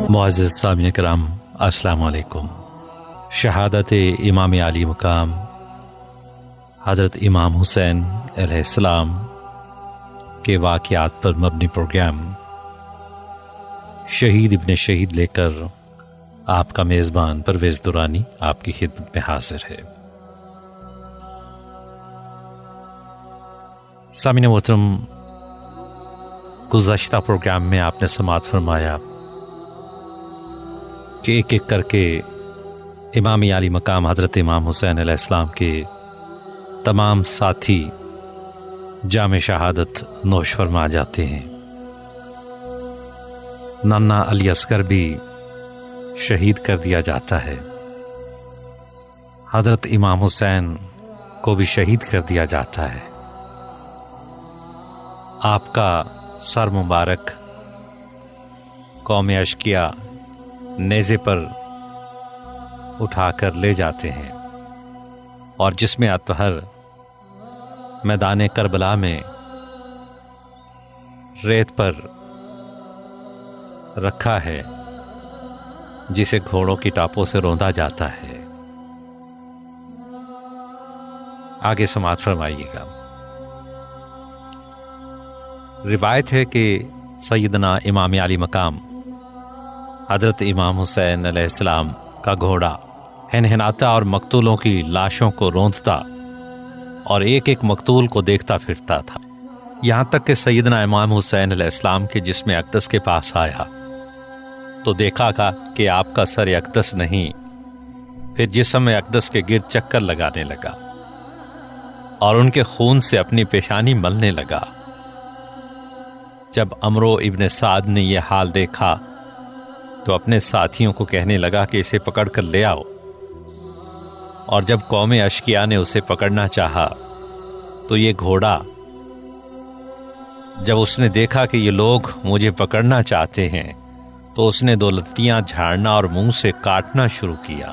معزز سامعین کرام، السلام علیکم۔ شہادت امام علی مقام حضرت امام حسین علیہ السلام کے واقعات پر مبنی پروگرام شہید ابن شہید لے کر آپ کا میزبان پرویز دورانی آپ کی خدمت میں حاضر ہے۔ سامعین محترم، گزشتہ پروگرام میں آپ نے سماعت فرمایا کہ ایک ایک کر کے امام علی مقام حضرت امام حسین علیہ السلام کے تمام ساتھی جام شہادت نوش فرما جاتے ہیں۔ نانا علی اصغر بھی شہید کر دیا جاتا ہے، حضرت امام حسین کو بھی شہید کر دیا جاتا ہے۔ آپ کا سر مبارک قوم اشقیا نیزے پر اٹھا کر لے جاتے ہیں، اور جس میں اطہر میدان کربلا میں ریت پر رکھا ہے، جسے گھوڑوں کی ٹاپوں سے روندا جاتا ہے۔ آگے سماعت فرمائیے گا۔ روایت ہے کہ سیدنا امام علی مقام حضرت امام حسین علیہ السلام کا گھوڑا ہنہناتا اور مقتولوں کی لاشوں کو روندتا اور ایک ایک مقتول کو دیکھتا پھرتا تھا، یہاں تک کہ سیدنا امام حسین علیہ السلام کے جسم اقدس کے پاس آیا تو دیکھا کہ آپ کا سر اقدس نہیں، پھر جسم اقدس کے گرد چکر لگانے لگا اور ان کے خون سے اپنی پیشانی ملنے لگا۔ جب عمرو ابن سعد نے یہ حال دیکھا تو اپنے ساتھیوں کو کہنے لگا کہ اسے پکڑ کر لے آؤ، اور جب قوم اشقیا نے اسے پکڑنا چاہا تو یہ گھوڑا جب اس نے دیکھا کہ یہ لوگ مجھے پکڑنا چاہتے ہیں تو اس نے 2 لتیاں جھاڑنا اور منہ سے کاٹنا شروع کیا،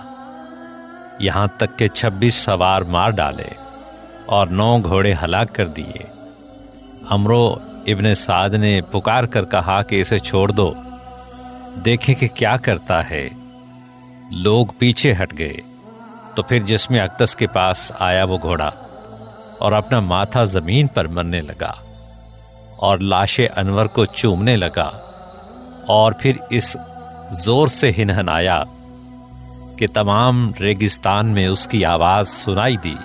یہاں تک کہ 26 سوار مار ڈالے اور 9 گھوڑے ہلاک کر دیے۔ عمرو ابن سعد نے پکار کر کہا کہ اسے چھوڑ دو، دیکھیں کہ کیا کرتا ہے۔ لوگ پیچھے ہٹ گئے تو پھر جسم اقدس کے پاس آیا وہ گھوڑا اور اپنا ماتھا زمین پر مرنے لگا اور لاش انور کو چومنے لگا، اور پھر اس زور سے ہنہنایا کہ تمام ریگستان میں اس کی آواز سنائی دی۔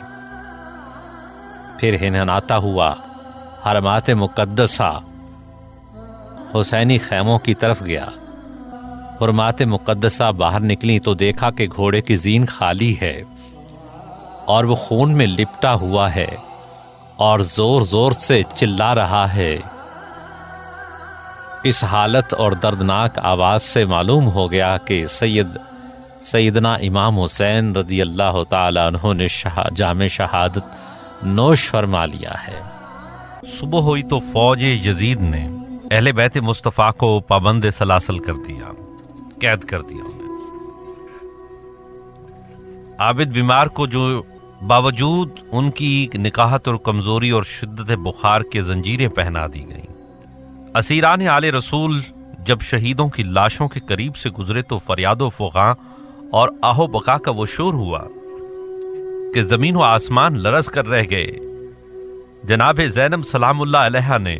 پھر ہنہناتا ہوا حرمات مقدسہ حسینی خیموں کی طرف گیا۔ حرمات مقدسہ باہر نکلی تو دیکھا کہ گھوڑے کی زین خالی ہے اور وہ خون میں لپٹا ہوا ہے اور زور زور سے چلا رہا ہے۔ اس حالت اور دردناک آواز سے معلوم ہو گیا کہ سیدنا امام حسین رضی اللہ تعالیٰ عنہ نے جام شہادت نوش فرما لیا ہے۔ صبح ہوئی تو فوج یزید نے اہل بیت مصطفیٰ کو پابند سلاسل کر دیا، قید کر دیا انہیں۔ عابد بیمار کو جو باوجود ان کی نکاحت اور کمزوری اور شدت بخار کے زنجیریں پہنا دی گئیں۔ اسیران آل رسول جب شہیدوں کی لاشوں کے قریب سے گزرے تو فریاد و فغاں اور آہ و بکا کا وہ شور ہوا کہ زمین و آسمان لرز کر رہ گئے۔ جناب زینب سلام اللہ علیہا نے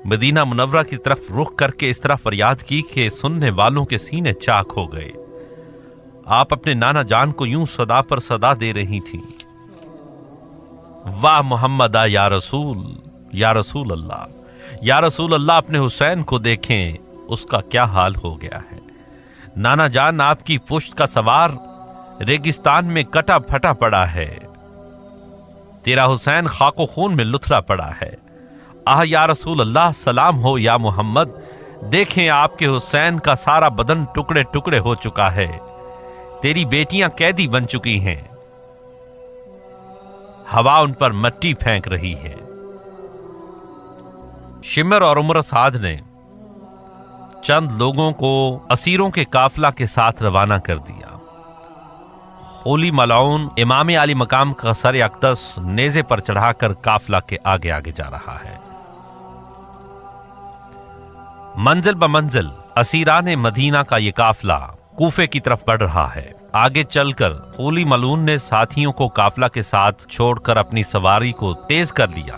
مدینہ منورہ کی طرف رخ کر کے اس طرح فریاد کی کہ سننے والوں کے سینے چاک ہو گئے۔ آپ اپنے نانا جان کو یوں صدا پر صدا دے رہی تھیں، واہ محمد یا رسول، یا رسول اللہ، یا رسول اللہ، اپنے حسین کو دیکھیں، اس کا کیا حال ہو گیا ہے۔ نانا جان آپ کی پشت کا سوار ریگستان میں کٹا پھٹا پڑا ہے، تیرا حسین خاک و خون میں لتھڑا پڑا ہے۔ آہ یا رسول اللہ، سلام ہو یا محمد، دیکھیں آپ کے حسین کا سارا بدن ٹکڑے ٹکڑے ہو چکا ہے، تیری بیٹیاں قیدی بن چکی ہیں، ہوا ان پر مٹی پھینک رہی ہے۔ شمر اور عمر سعد نے چند لوگوں کو اسیروں کے قافلہ کے ساتھ روانہ کر دیا۔ ہولی ملعون امام علی مقام کا سر اقدس نیزے پر چڑھا کر قافلہ کے آگے آگے جا رہا ہے۔ मंजिल ब मंजिल असीरान मदीना का ये काफिला कूफे की तरफ बढ़ रहा है। आगे चलकर खोली मलून ने साथियों को काफिला के साथ छोड़कर अपनी सवारी को तेज कर लिया।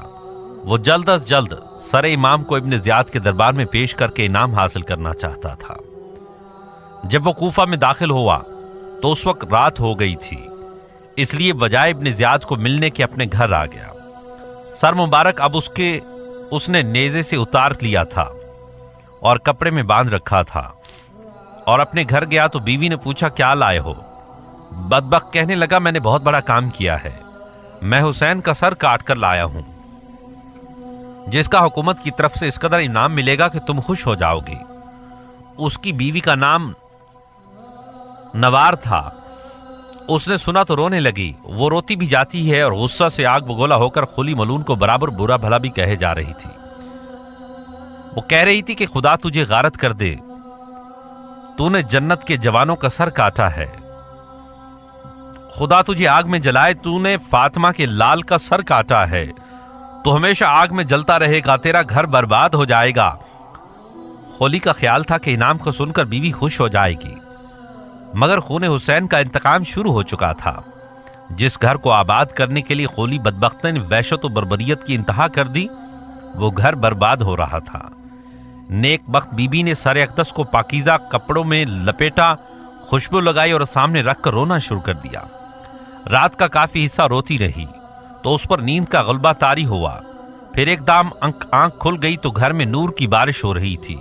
वो जल्द अज जल्द सरे इमाम को इब्न ज़ियाद के दरबार में पेश करके इनाम हासिल करना चाहता था। जब वो कूफा में दाखिल हुआ तो उस वक्त रात हो गई थी, इसलिए बजाय इब्न ज़ियाद को मिलने के अपने घर आ गया। सर मुबारक अब उसने नेज़े से उतार लिया था और कपड़े में बांध रखा था और अपने घर गया तो बीवी ने पूछा क्या लाए हो। बदबख्त कहने लगा मैंने बहुत बड़ा काम किया है, मैं हुसैन का सर काट कर लाया हूं, जिसका हुकूमत की तरफ से इस कदर इनाम मिलेगा कि तुम खुश हो जाओगी। उसकी बीवी का नाम नवार था। उसने सुना तो रोने लगी। वो रोती भी जाती है और गुस्सा से आग बगोला होकर खोली मलून को बराबर बुरा भला भी कहे जा रही थी। वो कह रही थी कि खुदा तुझे गारत कर दे, तूने जन्नत के जवानों का सर काटा है। खुदा तुझे आग में जलाए, तूने फातिमा के लाल का सर काटा है। तू हमेशा आग में जलता रहेगा, तेरा घर बर्बाद हो जाएगा। खोली का ख्याल था कि इनाम को सुनकर बीवी खुश हो जाएगी, मगर खून हुसैन का इंतकाम शुरू हो चुका था। जिस घर को आबाद करने के लिए खोली बदबख्त ने वहशत और बर्बरियत की इंतहा कर दी, वो घर बर्बाद हो रहा था। नेक बख्त बीबी ने सर अक़दस को पाकीज़ा कपड़ों में लपेटा, खुशबू लगाई और सामने रखकर रोना शुरू कर दिया। रात का काफी हिस्सा रोती रही तो उस पर नींद का गलबा तारी हुआ। फिर एकदम आंख खुल गई तो घर में नूर की बारिश हो रही थी।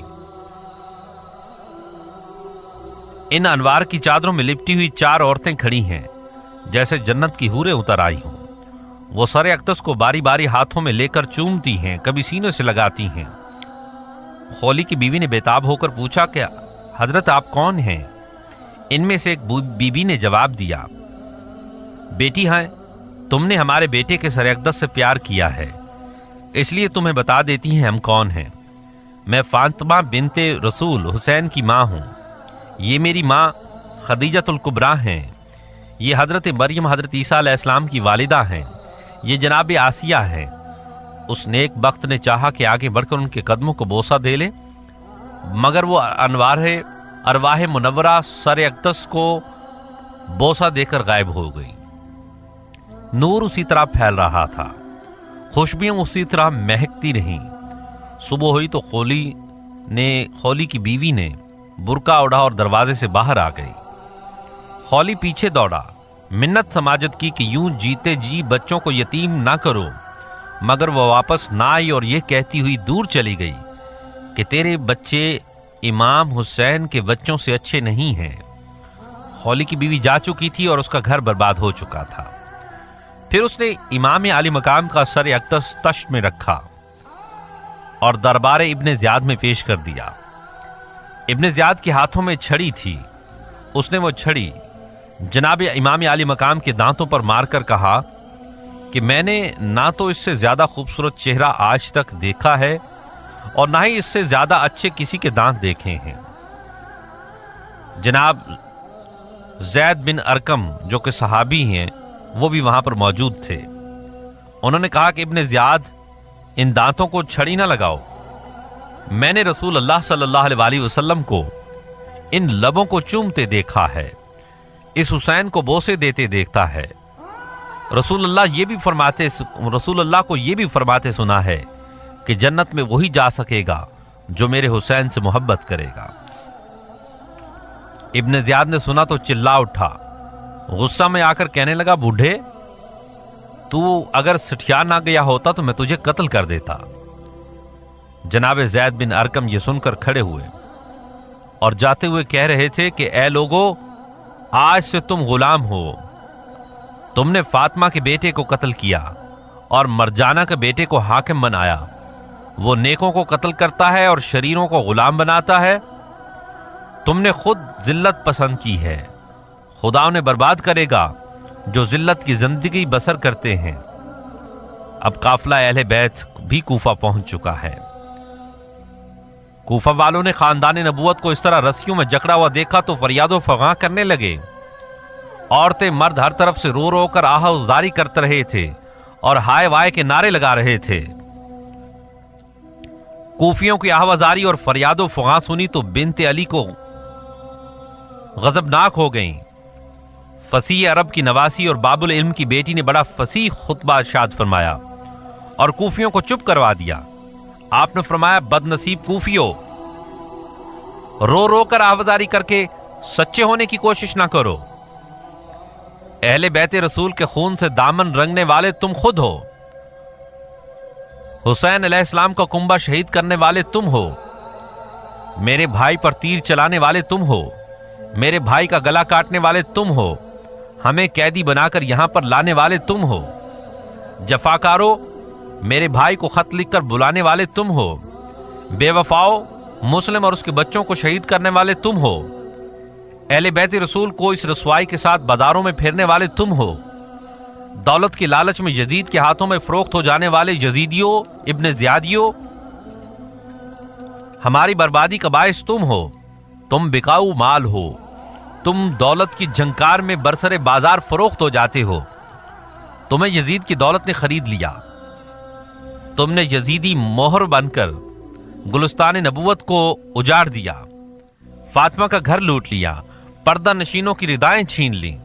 इन अनवार की चादरों में लिपटी हुई 4 औरतें खड़ी हैं, जैसे जन्नत की हूरें उतर आई हों। वो सर अक़दस को बारी बारी हाथों में लेकर चूमती हैं, कभी सीने से लगाती हैं। खोली की बीवी ने बेताब होकर पूछा कि हजरत आप कौन हैं? इनमें से एक बीबी ने जवाब दिया, बेटी हैं, तुमने हमारे बेटे के सर अक़दस से प्यार किया है, इसलिए तुम्हें बता देती हैं हम कौन हैं। मैं फातिमा बिनते रसूल हुसैन की माँ हूँ। ये मेरी माँ खदीजतुल कुबरा हैं। ये हजरत मरियम हजरत ईसा अलैहिस्सलाम की वालिदा हैं। ये जनाब आसिया हैं। उस नेक बख्त ने चाहा कि आगे बढ़कर उनके कदमों को बोसा दे ले, मगर वो अरवाह मुनव्वरा सर अक़दस को बोसा देकर गायब हो गई। नूर उसी तरह फैल रहा था, खुशबुएं उसी तरह महकती रहीं। सुबह हुई तो खोली की बीवी ने बुरका उड़ा और दरवाजे से बाहर आ गई। खोली पीछे दौड़ा, मिन्नत समाजत की कि यूं जीते जी बच्चों को यतीम ना करो, मगर वह वापस ना आई और ये कहती हुई दूर चली गई कि तेरे बच्चे इमाम हुसैन के बच्चों से अच्छे नहीं हैं। खोली की बीवी जा चुकी थी और उसका घर बर्बाद हो चुका था। फिर उसने इमाम आली मकाम का सर अक़दस तश्त में रखा और दरबार इब्न ज़ियाद में पेश कर दिया। इब्न ज़ियाद के हाथों में छड़ी थी। उसने वो छड़ी जनाब इमाम आली मकाम के दांतों पर मारकर कहा कि मैंने ना तो इससे ज्यादा खूबसूरत चेहरा आज तक देखा है और ना ही इससे ज्यादा अच्छे किसी के दांत देखे हैं। जनाब ज़ैद बिन अरकम जो कि सहाबी हैं, वो भी वहां पर मौजूद थे। उन्होंने कहा कि इब्न ज़ियाद, इन दांतों को छड़ी ना लगाओ। मैंने रसूल अल्लाह सल्लल्लाहु अलैहि वसल्लम को इन लबों को चूमते देखा है, इस हुसैन को बोसे देते देखता है। रसूल अल्लाह को ये भी फरमाते सुना है कि जन्नत में वही जा सकेगा जो मेरे हुसैन से मोहब्बत करेगा। इब्न ज़ियाद ने सुना तो चिल्ला उठा, गुस्सा में आकर कहने लगा, बूढ़े, तू अगर सठिया ना गया होता तो मैं तुझे कत्ल कर देता। जनाब ज़ैद बिन अरकम ये सुनकर खड़े हुए और जाते हुए कह रहे थे कि ए लोगो, आज से तुम गुलाम हो। तुमने फातिमा के बेटे को कत्ल किया और मरजाना के बेटे को हाकिम बनाया। वो नेकों को कत्ल करता है और शरीरों को गुलाम बनाता है। तुमने खुद जिल्लत पसंद की है। खुदा उन्हें बर्बाद करेगा जो जिल्लत की जिंदगी बसर करते हैं। अब काफिला अहले बैत भी कूफा पहुंच चुका है। कूफा वालों ने खानदान नबूवत को इस तरह रस्सियों में जकड़ा हुआ देखा तो फरियादो फगां करने लगे। औरतें मर्द हर तरफ से रो रो कर आह-उज़ारी करते रहे थे और हाय वाय के नारे लगा रहे थे। कूफियों की आवाजारी और फरियादो फुगा सुनी तो बिनते अली को गजबनाक हो गईं। फसीह अरब की नवासी और बाबुल इल्म की बेटी ने बड़ा फसीह खुतबा इरशाद फरमाया और कूफियों को चुप करवा दिया। आपने फरमाया, बदनसीब कूफियों, रो रो कर आवाजारी करके सच्चे होने की कोशिश ना करो। अहले बैते रसूल के खून से दामन रंगने वाले तुम खुद हो। हुसैन अलैहिस्सलाम का कुंबा शहीद करने वाले तुम हो। मेरे भाई पर तीर चलाने वाले तुम हो। मेरे भाई का गला काटने वाले तुम हो। हमें कैदी बनाकर यहां पर लाने वाले तुम हो। जफाकारो, मेरे भाई को खत लिखकर बुलाने वाले तुम हो। बेवफाओ, मुस्लिम और उसके बच्चों को शहीद करने वाले तुम हो। अहले बैत रसूल को इस रसवाई के साथ बाजारों में फेरने वाले तुम हो। दौलत की लालच में यजीद के हाथों में फरोख्त हो जाने वाले यजीदियों, इब्न ज़ियादियों, हमारी बर्बादी का बायस तुम हो। तुम बिकाऊ माल हो। तुम दौलत की झंकार में बरसरे बाजार फरोख्त हो जाते हो। तुम्हें यजीद की दौलत ने खरीद लिया। तुमने यजीदी मोहर बनकर गुलिस्तान नबुवत को उजाड़ दिया। फातिमा का घर लूट लिया। पर्दा नशीनों की रिदाएं छीन ली।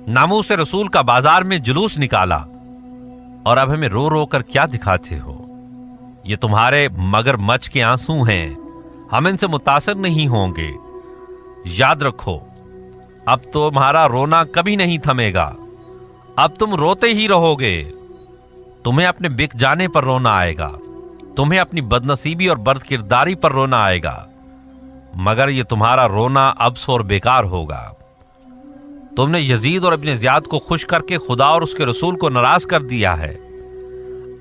नामूस रसूल का बाजार में जुलूस निकाला और अब हमें रो रो कर क्या दिखाते हो? ये तुम्हारे मगरमच्छ के आंसू हैं। हम इनसे मुतासिर नहीं होंगे। याद रखो, अब तुम्हारा रोना कभी नहीं थमेगा। अब तुम रोते ही रहोगे। तुम्हें अपने बिक जाने पर रोना आएगा। तुम्हें अपनी बदनसीबी और बदकिरदारी पर रोना आएगा, मगर यह तुम्हारा रोना अबस और बेकार होगा। तुमने यजीद और इब्न ज़ियाद को खुश करके खुदा और उसके रसूल को नाराज कर दिया है।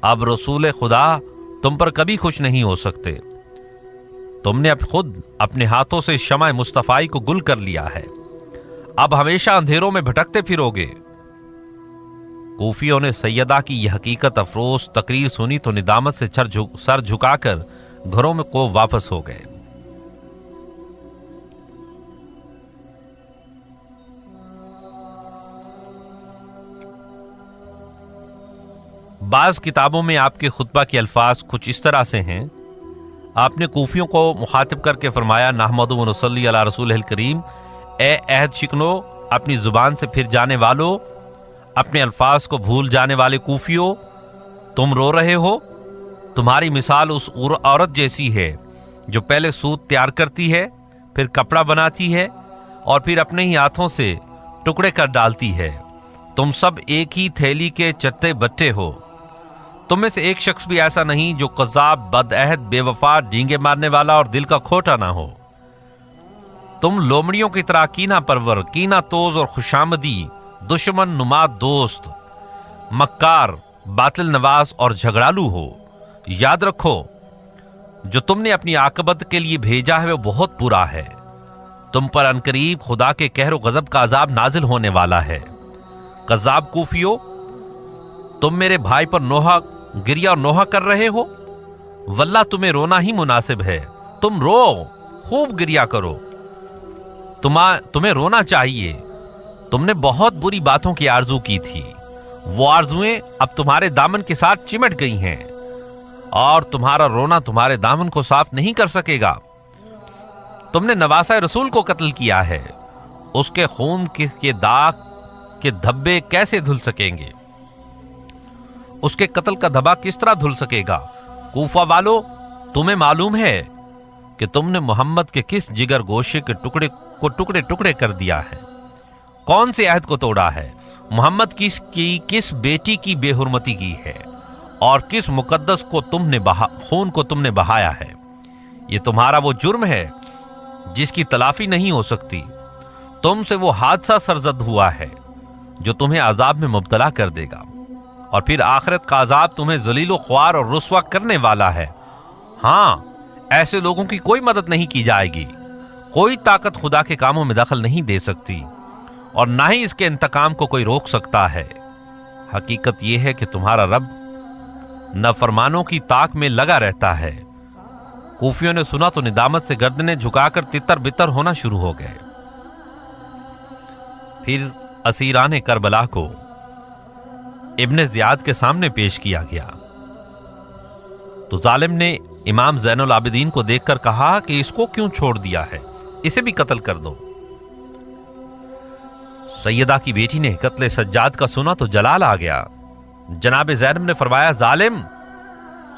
अब रसूल खुदा तुम पर कभी खुश नहीं हो सकते। तुमने अब खुद अपने हाथों से शमा मुस्तफाई को गुल कर लिया है। अब हमेशा अंधेरों में भटकते फिरोगे। कूफियों ने सैयदा की यह हकीकत अफरोज तकरीर सुनी तो निदामत से सर झुकाकर घरों में को वापस हो गए। बाज किताबों में आपके खुतबा के अल्फाज कुछ इस तरह से हैं। आपने कूफियों को मुखातिब करके फरमाया, नहमदु व नुसल्ली अला रसूलिल करीम, ए अहद शिकनो, अपनी जुबान से फिर जाने वालों, अपने अल्फाज को भूल जाने वाले कूफियों, तुम रो रहे हो। तुम्हारी मिसाल उस औरत जैसी है जो पहले सूत तैयार करती है, फिर कपड़ा बनाती है और फिर अपने ही हाथों से टुकड़े कर डालती है। तुम सब एक ही थैली के चट्टे बट्टे हो। तुम में से एक शख्स भी ऐसा नहीं जो कज़ाब, बदअहद, बेवफा, डींगे मारने वाला और दिल का खोटा ना हो। तुम लोमड़ियों की तरह कीना परवर, कीना तोज और खुशामदी, दुश्मन नुमा दोस्त, मक्कार, बातिल नवाज और झगड़ालू हो। याद रखो, जो तुमने अपनी आकबत के लिए भेजा है वो बहुत बुरा है। तुम पर अनकरीब खुदा के कहर गजब का अजाब नाजिल होने वाला है। कज़ाब कूफियो, तुम मेरे भाई पर नोहा गिरिया और नोहा कर रहे हो। वल्लाह तुम्हें रोना ही मुनासिब है। तुम रो, खूब गिरिया करो। तुम्हें रोना चाहिए। तुमने बहुत बुरी बातों की आरजू की थी। वो आरजुएं अब तुम्हारे दामन के साथ चिमट गई हैं और तुम्हारा रोना तुम्हारे दामन को साफ नहीं कर सकेगा। तुमने नवासा रसूल को कत्ल किया है। उसके खून के दाग के धब्बे कैसे धुल सकेंगे? उसके कत्ल का धब्बा किस तरह धुल सकेगा? कूफा वालों, तुम्हें मालूम है कि तुमने मोहम्मद के किस जिगर गोशे के टुकड़े टुकड़े कर दिया है? कौन से अहद को तोड़ा है? मोहम्मद किस बेटी की बेहुरमती की है और किस मुकद्दस को खून को तुमने बहाया है? ये तुम्हारा वो जुर्म है जिसकी तलाफी नहीं हो सकती। तुमसे वो हादसा सरजद हुआ है जो तुम्हें अजाब में मुब्तला कर देगा और फिर आखिरत का अजाब तुम्हें जलीलो ख्वार और रुस्वा करने वाला है। हाँ, ऐसे लोगों की कोई मदद नहीं की जाएगी। कोई ताकत खुदा के कामों में दखल नहीं दे सकती और ना ही इसके इंतकाम को कोई रोक सकता है। हकीकत यह है कि तुम्हारा रब नाफरमानों की ताक में लगा रहता है। कूफियों ने सुना तो निदामत से गर्दनें झुकाकर तितर बितर होना शुरू हो गए। फिर असीरान करबला को ابن زیاد کے سامنے پیش کیا گیا تو ظالم نے امام زین العابدین کو دیکھ کر کہا کہ اس کو کیوں چھوڑ دیا ہے، اسے بھی قتل کر دو۔ سیدہ کی بیٹی نے قتل سجاد کا سنا تو جلال آ گیا۔ جناب زینب نے فرمایا، ظالم،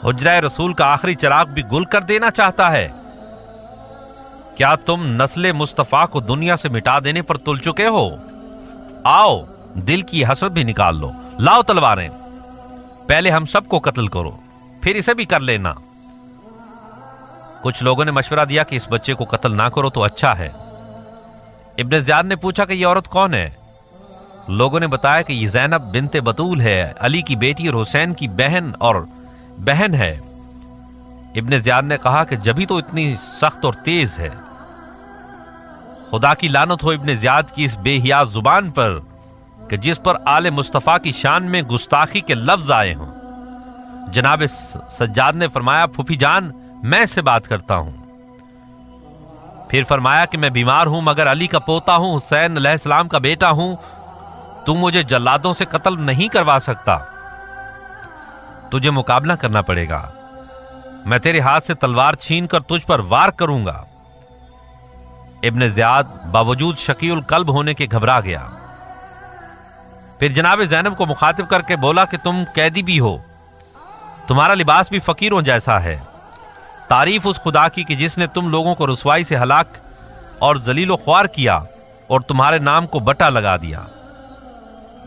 حجرہ رسول کا آخری چراغ بھی گل کر دینا چاہتا ہے؟ کیا تم نسل مصطفیٰ کو دنیا سے مٹا دینے پر تل چکے ہو؟ آؤ دل کی حسرت بھی نکال لو، لاؤ تلواریں، پہلے ہم سب کو قتل کرو، پھر اسے بھی کر لینا۔ کچھ لوگوں نے مشورہ دیا کہ اس بچے کو قتل نہ کرو تو اچھا ہے۔ ابن زیاد نے پوچھا کہ یہ عورت کون ہے؟ لوگوں نے بتایا کہ یہ زینب بنت بطول ہے، علی کی بیٹی اور حسین کی بہن ہے۔ ابن زیاد نے کہا کہ جبھی تو اتنی سخت اور تیز ہے۔ خدا کی لعنت ہو ابن زیاد کی اس بے حیا زبان پر کہ جس پر آل مصطفیٰ کی شان میں گستاخی کے لفظ آئے ہوں۔ جناب سجاد نے فرمایا، پھوپھی جان، میں اس سے بات کرتا ہوں۔ پھر فرمایا کہ میں بیمار ہوں مگر علی کا پوتا ہوں، حسین علیہ السلام کا بیٹا ہوں، تو مجھے جلادوں سے قتل نہیں کروا سکتا، تجھے مقابلہ کرنا پڑے گا، میں تیرے ہاتھ سے تلوار چھین کر تجھ پر وار کروں گا۔ ابن زیاد باوجود شقی القلب ہونے کے گھبرا گیا۔ پھر جناب زینب کو مخاطب کر کے بولا کہ تم قیدی بھی ہو، تمہارا لباس بھی فقیروں جیسا ہے، تعریف اس خدا کی کہ جس نے تم لوگوں کو رسوائی سے ہلاک اور ذلیل و خوار کیا اور تمہارے نام کو بٹا لگا دیا۔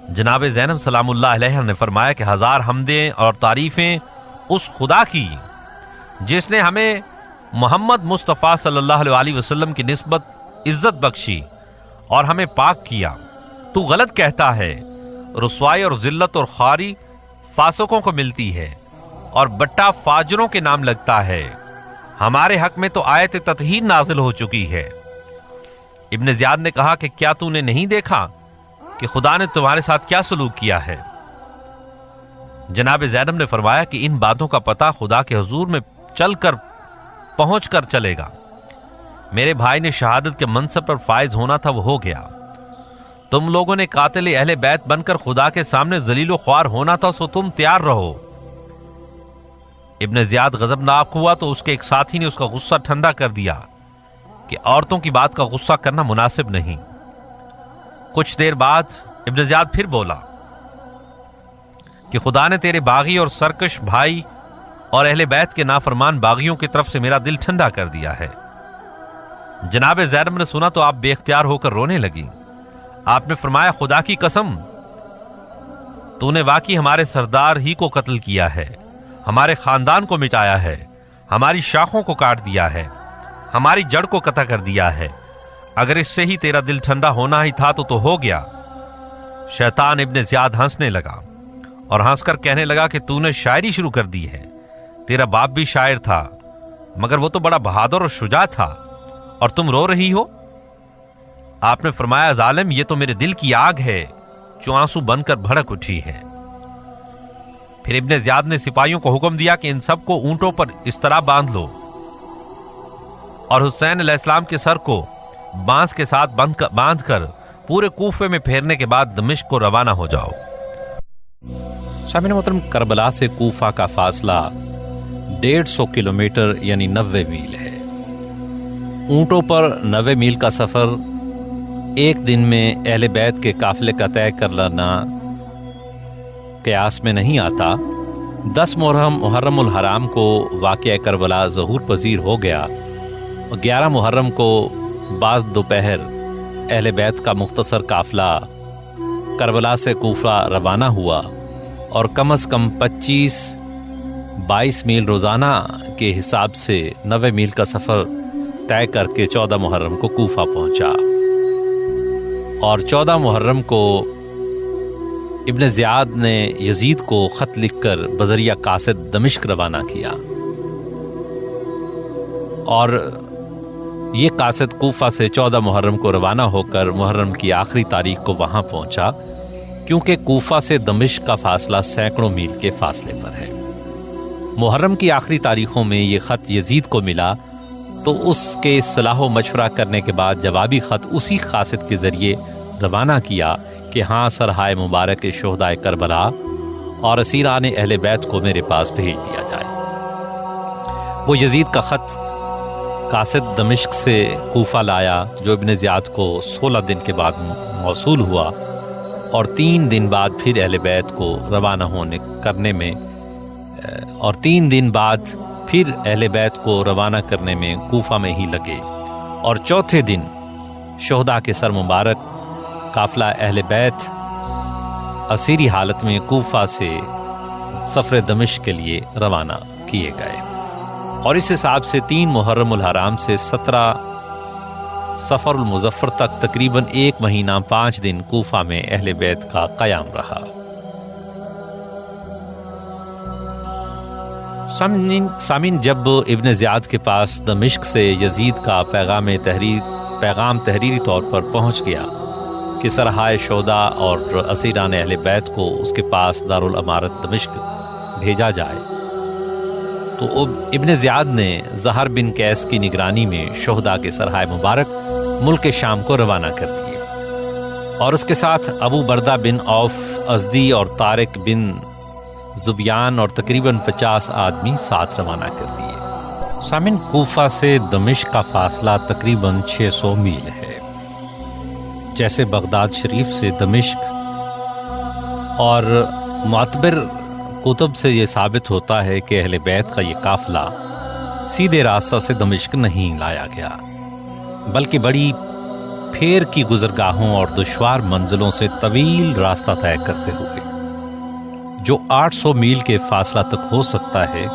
جناب زینب سلام اللہ علیہ نے فرمایا کہ ہزار حمدیں اور تعریفیں اس خدا کی جس نے ہمیں محمد مصطفیٰ صلی اللہ علیہ وسلم کی نسبت عزت بخشی اور ہمیں پاک کیا۔ تو غلط کہتا ہے، رسوائی اور ذلت اور خواری فاسقوں کو ملتی ہے اور بٹا فاجروں کے نام لگتا ہے، ہمارے حق میں تو آیت تطہیر نازل ہو چکی ہے۔ ابن زیاد نے کہا کہ کیا تو نے نہیں دیکھا کہ خدا نے تمہارے ساتھ کیا سلوک کیا ہے؟ جناب زینب نے فرمایا کہ ان باتوں کا پتہ خدا کے حضور میں پہنچ کر چلے گا۔ میرے بھائی نے شہادت کے منصب پر فائز ہونا تھا، وہ ہو گیا۔ تم لوگوں نے قاتل اہل بیت بن کر خدا کے سامنے ذلیل و خوار ہونا تھا، سو تم تیار رہو۔ ابن زیاد غضبناک ہوا تو اس کے ایک ساتھی نے اس کا غصہ ٹھنڈا کر دیا کہ عورتوں کی بات کا غصہ کرنا مناسب نہیں۔ کچھ دیر بعد ابن زیاد پھر بولا کہ خدا نے تیرے باغی اور سرکش بھائی اور اہل بیت کے نافرمان باغیوں کی طرف سے میرا دل ٹھنڈا کر دیا ہے۔ جناب زینب نے سنا تو آپ بے اختیار ہو کر رونے لگی۔ آپ نے فرمایا، خدا کی قسم، تو نے واقعی ہمارے سردار ہی کو قتل کیا ہے، ہمارے خاندان کو مٹایا ہے، ہماری شاخوں کو کاٹ دیا ہے، ہماری جڑ کو قطع کر دیا ہے۔ اگر اس سے ہی تیرا دل ٹھنڈا ہونا ہی تھا تو ہو گیا۔ شیطان ابن زیاد ہنسنے لگا اور ہنس کر کہنے لگا کہ تو نے شاعری شروع کر دی ہے، تیرا باپ بھی شاعر تھا مگر وہ تو بڑا بہادر اور شجاع تھا، اور تم رو رہی ہو؟ آپ نے فرمایا، ظالم، یہ تو میرے دل کی آگ ہے جو آنسو بن کر بھڑک اٹھی ہے۔ پھر ابن زیاد نے سپاہیوں کو حکم دیا کہ ان سب کو اونٹوں پر اس طرح باندھ لو اور حسین علیہ السلام کے سر کو بانس کے ساتھ باندھ کر پورے کوفے میں پھیرنے کے بعد دمشق کو روانہ ہو جاؤ۔ سامعین محترم، کربلا سے کوفہ کا فاصلہ 150 کلومیٹر یعنی 90 میل ہے۔ اونٹوں پر 90 میل کا سفر ایک دن میں اہل بیت کے قافلے کا طے کر لینا قیاس میں نہیں آتا۔ 10 محرم الحرام کو واقعہ کربلا ظہور پذیر ہو گیا اور 11 محرم کو بعد دوپہر اہل بیت کا مختصر قافلہ کربلا سے کوفہ روانہ ہوا اور کم از کم 25-22 میل روزانہ کے حساب سے 90 میل کا سفر طے کر کے 14 محرم کو کوفہ پہنچا، اور 14 محرم کو ابن زیاد نے یزید کو خط لکھ کر بذریعہ قاصد دمشق روانہ کیا، اور یہ قاصد کوفہ سے 14 محرم کو روانہ ہو کر محرم کی آخری تاریخ کو وہاں پہنچا، کیونکہ کوفہ سے دمشق کا فاصلہ سینکڑوں میل کے فاصلے پر ہے۔ محرم کی آخری تاریخوں میں یہ خط یزید کو ملا تو اس کے صلاح و مشورہ کرنے کے بعد جوابی خط اسی قاصد کے ذریعے روانہ کیا کہ ہاں، سرہائے مبارک شہدائے کربلا اور اسیران اہل بیت کو میرے پاس بھیج دیا جائے۔ وہ یزید کا خط قاصد دمشق سے کوفہ لایا، جو ابن زیاد کو 16 دن کے بعد موصول ہوا، اور 3 دن بعد پھر اہل بیت کو روانہ کرنے میں کوفہ میں ہی لگے، اور چوتھے دن شہداء کے سر مبارک قافلہ اہل بیت اسیری حالت میں کوفہ سے سفر دمشق کے لیے روانہ کیے گئے، اور اس حساب سے 3 محرم الحرام سے 17 سفر المظفر تک تقریباً 1 مہینہ 5 دن کوفہ میں اہل بیت کا قیام رہا۔ سامعین، جب ابن زیاد کے پاس دمشق سے یزید کا پیغام تحریری طور پر پہنچ گیا کہ سرحائے شہداء اور اسیران اہل بیت کو اس کے پاس دارالامارت دمشق بھیجا جائے، تو ابن زیاد نے زہر بن قیس کی نگرانی میں شہداء کے سرحائے مبارک ملک شام کو روانہ کر دیے، اور اس کے ساتھ ابو بردہ بن عوف ازدی اور طارق بن زبیان اور تقریباً 50 آدمی ساتھ روانہ کر دیے۔ سامن، کوفہ سے دمشق کا فاصلہ تقریباً 600 میل ہے، جیسے بغداد شریف سے دمشق، اور معتبر کتب سے یہ ثابت ہوتا ہے کہ اہل بیت کا یہ قافلہ سیدھے راستہ سے دمشق نہیں لایا گیا، بلکہ بڑی پھیر کی گزرگاہوں اور دشوار منزلوں سے طویل راستہ طے کرتے ہوئے، جو 800 میل کے فاصلہ تک ہو سکتا ہے،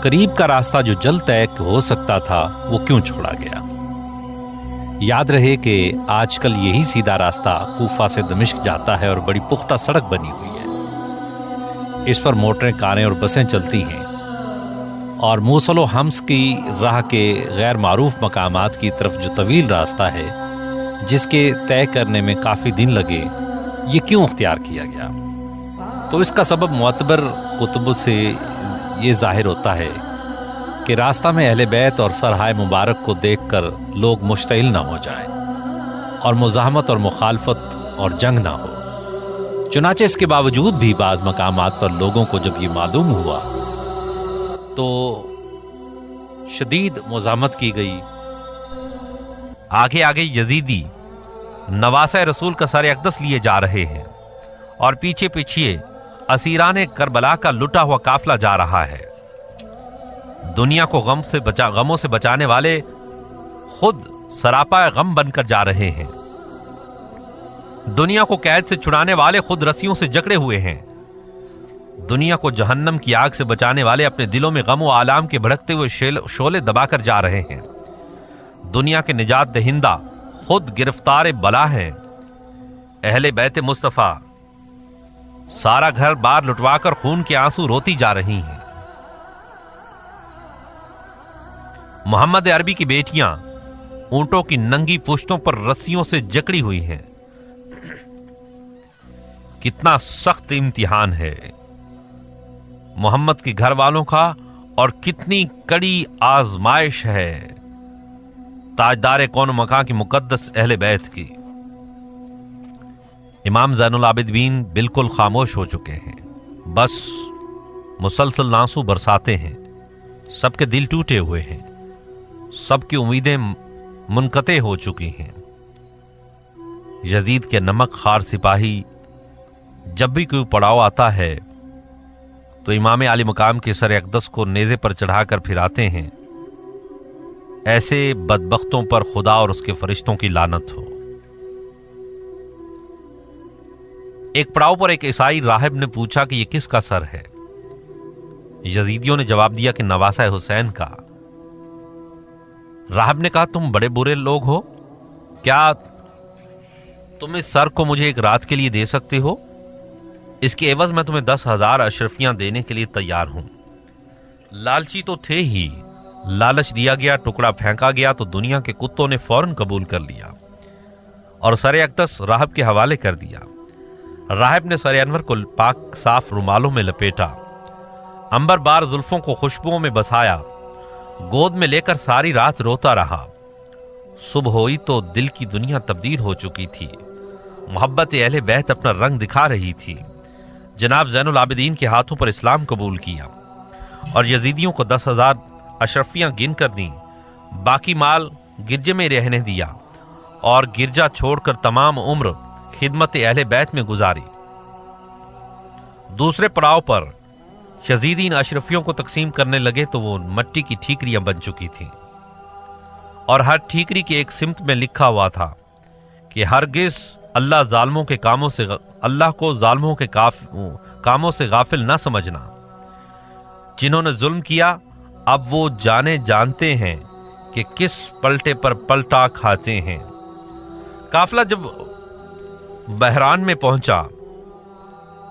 قریب کا راستہ جو جلد طے ہو سکتا تھا، وہ کیوں چھوڑا گیا؟ یاد رہے کہ آج کل یہی سیدھا راستہ کوفہ سے دمشق جاتا ہے اور بڑی پختہ سڑک بنی ہوئی ہے، اس پر موٹریں، کاریں اور بسیں چلتی ہیں، اور موصل و حمص کی راہ کے غیر معروف مقامات کی طرف جو طویل راستہ ہے، جس کے طے کرنے میں کافی دن لگے، یہ کیوں اختیار کیا گیا؟ تو اس کا سبب معتبر کتب سے یہ ظاہر ہوتا ہے کہ راستہ میں اہل بیت اور سرحائے مبارک کو دیکھ کر لوگ مشتعل نہ ہو جائیں، اور مزاحمت اور مخالفت اور جنگ نہ ہو۔ چنانچہ اس کے باوجود بھی بعض مقامات پر لوگوں کو جب یہ معلوم ہوا تو شدید مزاحمت کی گئی۔ آگے یزیدی نواسہ رسول کا سر اقدس لیے جا رہے ہیں، اور پیچھے پیچھے اسیران کربلا کا لٹا ہوا قافلہ جا رہا ہے۔ دنیا کو غموں سے بچانے والے خود سراپا غم بن کر جا رہے ہیں، دنیا کو قید سے چھڑانے والے خود رسیوں سے جکڑے ہوئے ہیں، دنیا کو جہنم کی آگ سے بچانے والے اپنے دلوں میں غم و آلام کے بھڑکتے ہوئے شعلے دبا کر جا رہے ہیں، دنیا کے نجات دہندہ خود گرفتار بلا ہیں۔ اہل بیت مصطفیٰ سارا گھر بار لٹوا کر خون کے آنسو روتی جا رہی ہیں۔ محمد عربی کی بیٹیاں اونٹوں کی ننگی پشتوں پر رسیوں سے جکڑی ہوئی ہیں۔ کتنا سخت امتحان ہے محمد کے گھر والوں کا، اور کتنی کڑی آزمائش ہے تاجدار کون و مکان کی مقدس اہل بیت کی۔ امام زین العابدین بالکل خاموش ہو چکے ہیں، بس مسلسل آنسو برساتے ہیں، سب کے دل ٹوٹے ہوئے ہیں، سب کی امیدیں منقطع ہو چکی ہیں۔ یزید کے نمک خار سپاہی جب بھی کوئی پڑاؤ آتا ہے تو امام علی مقام کے سر اقدس کو نیزے پر چڑھا کر پھراتے ہیں۔ ایسے بدبختوں پر خدا اور اس کے فرشتوں کی لعنت ہو۔ ایک پڑاؤ پر ایک عیسائی راہب نے پوچھا کہ یہ کس کا سر ہے؟ یزیدیوں نے جواب دیا کہ نواسہ حسین کا۔ راہب نے کہا، تم بڑے برے لوگ ہو، کیا تم اس سر کو مجھے ایک رات کے لیے دے سکتے ہو؟ اس کے عوض میں تمہیں 10,000 اشرفیاں دینے کے لیے تیار ہوں۔ لالچی تو تھے ہی، لالچ دیا گیا، ٹکڑا پھینکا گیا تو دنیا کے کتوں نے فوراً قبول کر لیا اور سر اقدس راہب کے حوالے کر دیا۔ راہب نے سر انور کو پاک صاف رومالوں میں لپیٹا، عنبر بار زلفوں کو خوشبوؤں میں بسایا، گود میں لے کر ساری رات روتا رہا۔ صبح ہوئی تو دل کی دنیا تبدیل ہو چکی تھی، محبت اہل بیت اپنا رنگ دکھا رہی تھی، जनाब ज़ैनुल आबिदीन के हाथों पर इस्लाम कबूल किया और यजीदियों को 10,000 अशरफियाँ गिन कर दी। बाकी माल गिरजे में रहने दिया और गिरजा छोड़कर तमाम उम्र खिदमत अहले बैत में गुजारी। दूसरे पड़ाव पर यजीदी इन अशरफियों को तकसीम करने लगे तो वो मट्टी की ठीकरियां बन चुकी थीं और हर ठीकरी की एक सिमत में लिखा हुआ था कि हरगिज अल्लाह को जालिमों के कामों से गाफिल न समझना। जिन्होंने जुल्म किया अब वो जानते हैं कि किस पलटे पर पलटा खाते हैं। काफिला जब बहरान में पहुंचा,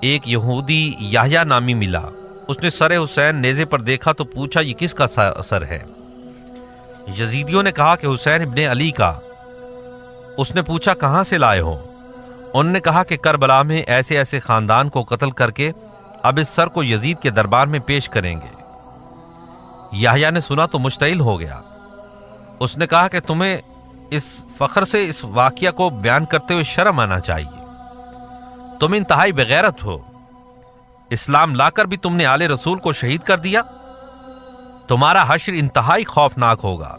एक यहूदी याह्या नामी मिला। उसने सर हुसैन नेज़े पर देखा तो पूछा, ये किसका सर है? यजीदियों ने कहा कि हुसैन इब्ने अली का। उसने पूछा, कहां से लाए हो? उन्होंने कहा कि करबला में ऐसे ऐसे खानदान को कत्ल करके अब इस सर को यजीद के दरबार में पेश करेंगे। याह्या ने सुना तो मुश्तइल हो गया। उसने कहा कि तुम्हें इस फख्र से इस वाकिया को बयान करते हुए शर्म आना चाहिए। तुम इंतहाई बेगैरत हो। इस्लाम लाकर भी तुमने आले रसूल को शहीद कर दिया। तुम्हारा हश्र इंतहाई खौफनाक होगा।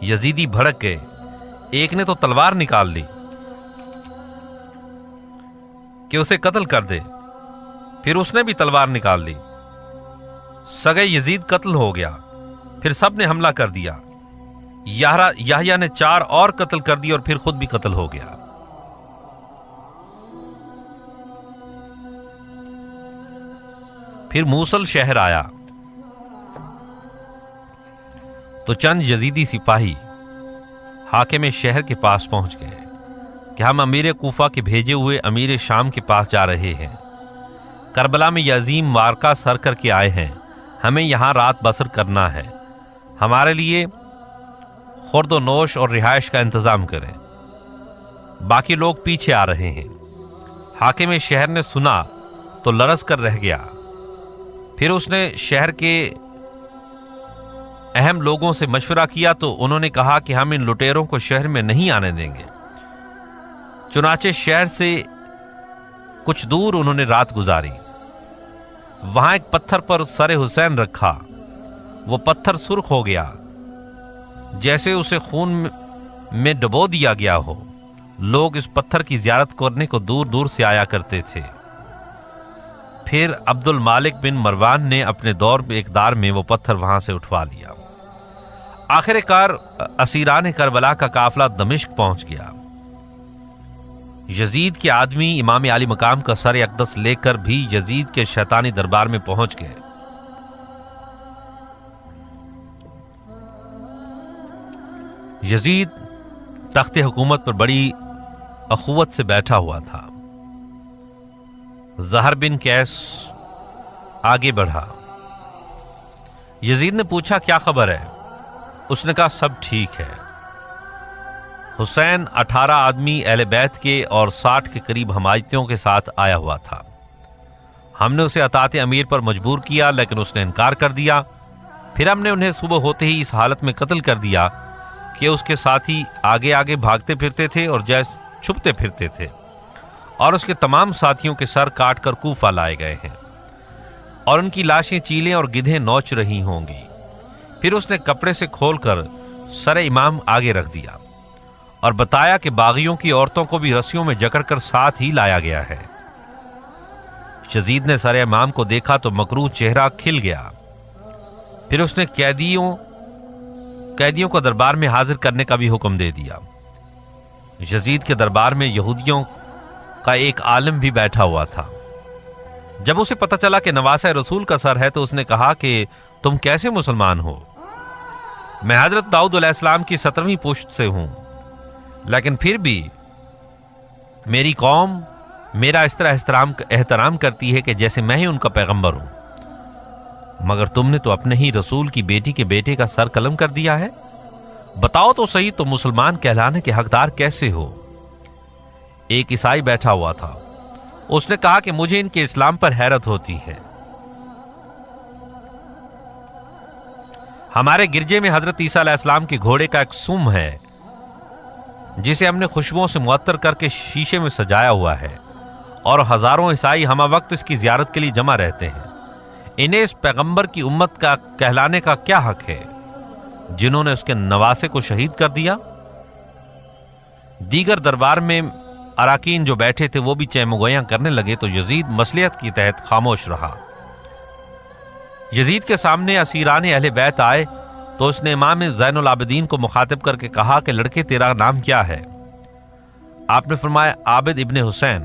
यजीदी भड़क गए। एक ने तो तलवार निकाल ली कि उसे कत्ल कर दे, फिर उसने भी तलवार निकाल ली। सगे यजीद कत्ल हो गया। फिर सब ने हमला कर दिया। याह्या ने 4 और कत्ल कर दिए और फिर खुद भी कत्ल हो गया। फिर मूसल शहर आया तो चंद यजीदी सिपाही हाकिम शहर के पास पहुंच गए कि हम अमीर कूफा के भेजे हुए अमीर शाम के पास जा रहे हैं। करबला में यजीम मार्का सर करके आए हैं। हमें यहाँ रात बसर करना है। हमारे लिए खुर्द नोश और रिहाइश का इंतजाम करें। बाकी लोग पीछे आ रहे हैं। हाकिम शहर ने सुना तो लरस कर रह गया। फिर उसने शहर के अहम लोगों से मशवरा किया तो उन्होंने कहा कि हम इन लुटेरों को शहर में नहीं आने देंगे। चुनाचे शहर से कुछ दूर उन्होंने रात गुजारी। वहां एक पत्थर पर सर हुसैन रखा। वो पत्थर सुर्ख हो गया, जैसे उसे खून में डुबो दिया गया हो। लोग इस पत्थर की जियारत करने को दूर दूर से आया करते थे। फिर अब्दुल मालिक बिन मरवान ने अपने दौर में इकदार में वो पत्थर वहां से उठवा लिया। आखिरकार असीरान करबला का काफिला दमिश्क पहुंच गया। यजीद के आदमी इमाम आली मकाम का सर अक़दस लेकर भी यजीद के शैतानी दरबार में पहुंच गए। यजीद तख्ते हुकूमत पर बड़ी अखुवत से बैठा हुआ था। ज़हर बिन कैस आगे बढ़ा। यजीद ने पूछा, क्या खबर है? उसने कहा, सब ठीक है। हुसैन 18 आदमी अहले बैत के और 60 के करीब हमायतियों के साथ आया हुआ था। हमने उसे अताते अमीर पर मजबूर किया, लेकिन उसने इनकार कर दिया। फिर हमने उन्हें सुबह होते ही इस हालत में कत्ल कर दिया कि उसके साथी आगे आगे भागते फिरते थे और जैसे छुपते फिरते थे, और उसके तमाम साथियों के सर काट कर कूफा लाए गए हैं और उनकी लाशें चीलें और गिधें नोच रही होंगी। फिर उसने कपड़े से खोलकर सर इमाम आगे रख दिया और बताया कि बागियों की औरतों को भी रस्सियों में जकड़कर साथ ही लाया गया है। यजीद ने सर इमाम को देखा तो मकरूह चेहरा खिल गया। फिर उसने कैदियों को दरबार में हाजिर करने का भी हुक्म दे दिया। यजीद के दरबार में यहूदियों का एक आलिम भी बैठा हुआ था। जब उसे पता चला कि नवासा रसूल का सर है तो उसने कहा कि तुम कैसे मुसलमान हो? मैं हजरत दाऊद अलैहिस्सलाम की 17वीं पुश्त से हूं, लेकिन फिर भी मेरी कौम मेरा इस तरह एहतराम करती है कि जैसे मैं ही उनका पैगंबर हूं। मगर तुमने तो अपने ही रसूल की बेटी के बेटे का सर कलम कर दिया है। बताओ तो सही, तुम मुसलमान कहलाने के हकदार कैसे हो? एक ईसाई बैठा हुआ था। उसने कहा कि मुझे इनके इस्लाम पर हैरत होती है। हमारे गिरजे में हजरत ईसा अलैहिस्सलाम के घोड़े का एक सुम है, जिसे हमने खुशबुओं से मुअत्तर करके शीशे में सजाया हुआ है, اور ہزاروں عیسائی ہمہ وقت اس کی زیارت کے لیے جمع رہتے ہیں۔ انہیں اس پیغمبر کی امت کا کہلانے کا کیا حق ہے جنہوں نے اس کے نواسے کو شہید کر دیا؟ دیگر دربار میں اراکین جو بیٹھے تھے وہ بھی چہمگویاں کرنے لگے تو یزید مصلحت کے تحت خاموش رہا۔ یزید کے سامنے اسیران اہل بیت آئے تو اس نے امام زین العابدین کو مخاطب کر کے کہا کہ لڑکے تیرا نام کیا ہے؟ آپ نے فرمایا عابد ابن حسین۔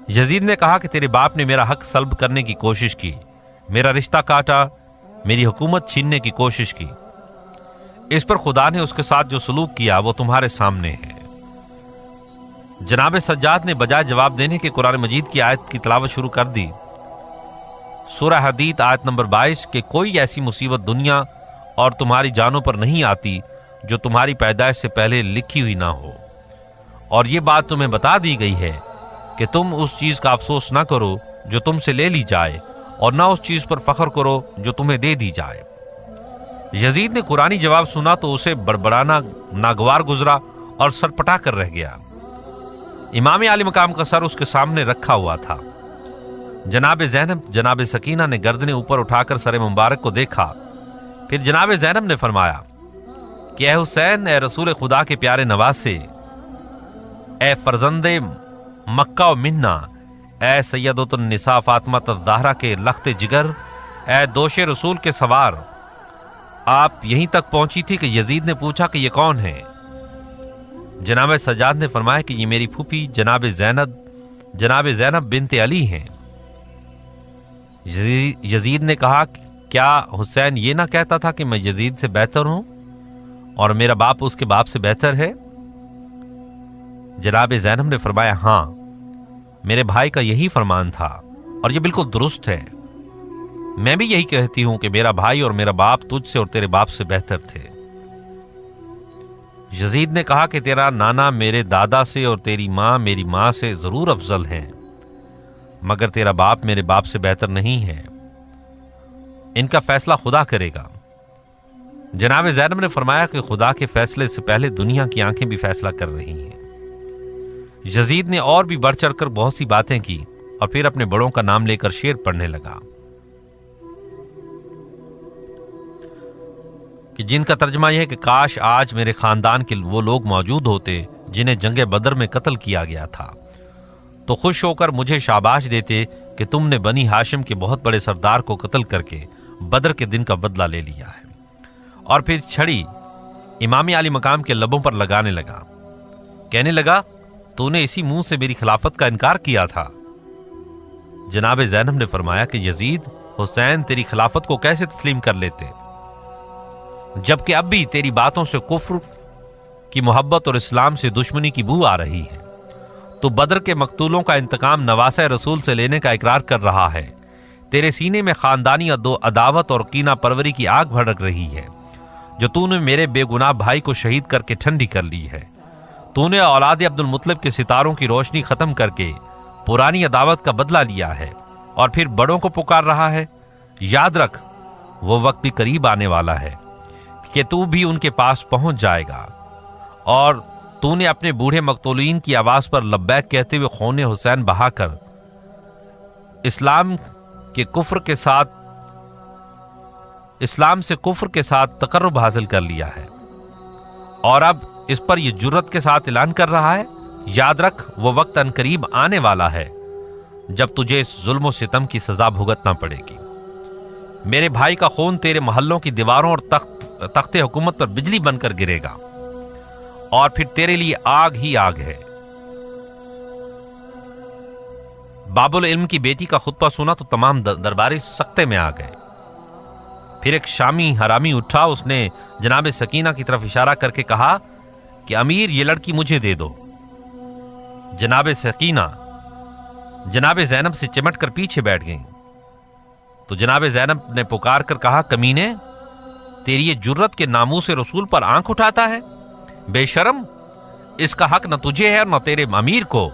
یزید نے کہا کہ تیرے باپ نے میرا حق سلب کرنے کی کوشش کی، میرا رشتہ کاٹا، میری حکومت چھیننے کی کوشش کی۔ اس پر خدا نے اس کے ساتھ جو سلوک کیا وہ تمہارے سامنے ہے۔ جناب سجاد نے بجائے جواب دینے کے قرآن مجید کی آیت کی تلاوت شروع کر دی۔ سورہ حدید آیت نمبر 22 کہ کوئی ایسی مصیبت دنیا اور تمہاری جانوں پر نہیں آتی جو تمہاری پیدائش سے پہلے لکھی ہوئی نہ ہو، اور یہ بات تمہیں بتا دی گئی ہے کہ تم اس چیز کا افسوس نہ کرو جو تم سے لے لی جائے، اور نہ اس چیز پر فخر کرو جو تمہیں دے دی جائے۔ یزید نے قرآنی جواب سنا تو اسے بڑبڑانا ناگوار گزرا اور سر پٹا کر رہ گیا۔ امام عالی مقام کا سر اس کے سامنے رکھا ہوا تھا۔ جناب زینب جناب سکینہ نے گردنیں اوپر اٹھا کر سر مبارک کو دیکھا، پھر جناب زینب نے فرمایا کہ اے حسین، اے رسول خدا کے پیارے نواسے، اے فرزند مکہ و منا، اے سیدۃ النساء فاطمہ الزہرا کے لخت جگر، اے دوش رسول کے سوار، آپ یہیں تک پہنچی تھی کہ یزید نے پوچھا کہ یہ کون ہے؟ جناب سجاد نے فرمایا کہ یہ میری پھوپھی جناب زینب بنت علی ہیں۔ یزید نے کہا کیا حسین یہ نہ کہتا تھا کہ میں یزید سے بہتر ہوں اور میرا باپ اس کے باپ سے بہتر ہے؟ جناب زینب نے فرمایا ہاں، میرے بھائی کا یہی فرمان تھا اور یہ بالکل درست ہے۔ میں بھی یہی کہتی ہوں کہ میرا بھائی اور میرا باپ تجھ سے اور تیرے باپ سے بہتر تھے۔ یزید نے کہا کہ تیرا نانا میرے دادا سے اور تیری ماں میری ماں سے ضرور افضل ہیں، مگر تیرا باپ میرے باپ سے بہتر نہیں ہے، ان کا فیصلہ خدا کرے گا۔ جناب زینب نے فرمایا کہ خدا کے فیصلے سے پہلے دنیا کی آنکھیں بھی فیصلہ کر رہی ہیں۔ یزید نے اور بھی بڑھ چڑھ کر بہت سی باتیں کی اور پھر اپنے بڑوں کا نام لے کر شعر پڑھنے لگا کہ جن کا ترجمہ یہ ہے کہ کاش آج میرے خاندان کے وہ لوگ موجود ہوتے جنہیں جنگ بدر میں قتل کیا گیا تھا، تو خوش ہو کر مجھے شاباش دیتے کہ تم نے بنی ہاشم کے بہت بڑے سردار کو قتل کر کے بدر کے دن کا بدلہ لے لیا ہے۔ اور پھر چھڑی امام عالی مقام کے لبوں پر لگانے لگا، کہنے لگا تو نے اسی منہ سے میری خلافت کا انکار کیا تھا۔ جناب زینب نے فرمایا کہ یزید، حسین تیری خلافت کو کیسے تسلیم کر لیتے جبکہ اب بھی تیری باتوں سے کفر کی محبت اور اسلام سے دشمنی کی بو آ رہی ہے۔ تو بدر کے مقتولوں کا انتقام نواسہ رسول سے لینے کا اقرار کر رہا ہے، تیرے سینے میں خاندانی عداوت اور کینہ پروری کی آگ بھڑک رہی ہے جو تو نے میرے بے گناہ بھائی کو شہید کر کے ٹھنڈی کر لی ہے۔ تو نے اولاد عبد المطلب کے ستاروں کی روشنی ختم کر کے پرانی عداوت کا بدلہ لیا ہے اور پھر بڑوں کو پکار رہا ہے۔ یاد رکھ وہ وقت بھی قریب آنے والا ہے کہ تو بھی ان کے پاس پہنچ جائے گا، اور تو نے اپنے بوڑھے مقتولین کی آواز پر لبیک کہتے ہوئے خون حسین بہا کر اسلام سے کفر کے ساتھ تقرب حاصل کر لیا ہے، اور اب اس پر یہ جرت کے ساتھ اعلان کر رہا ہے۔ یاد رکھ وہ وقت ان قریب آنے والا ہے جب تجھے اس ظلم و ستم کی سزا بھگتنا پڑے گی۔ میرے بھائی کا خون تیرے محلوں کی دیواروں اور تخت حکومت پر بجلی بن کر گرے گا، اور پھر تیرے لیے آگ ہی آگ ہے۔ باب العلم کی بیٹی کا خطبہ سنا تو تمام درباری سکتے میں آ گئے۔ پھر ایک شامی حرامی اٹھا، اس نے جناب سکینہ کی طرف اشارہ کر کے کہا کہ امیر یہ لڑکی مجھے دے دو۔ جناب سکینہ جناب زینب سے چمٹ کر پیچھے بیٹھ گئیں تو جناب زینب نے پکار کر کہا کمینے، تیری یہ جرت کے ناموس رسول پر آنکھ اٹھاتا ہے؟ بے شرم، اس کا حق نہ تجھے ہے اور نہ تیرے امیر کو۔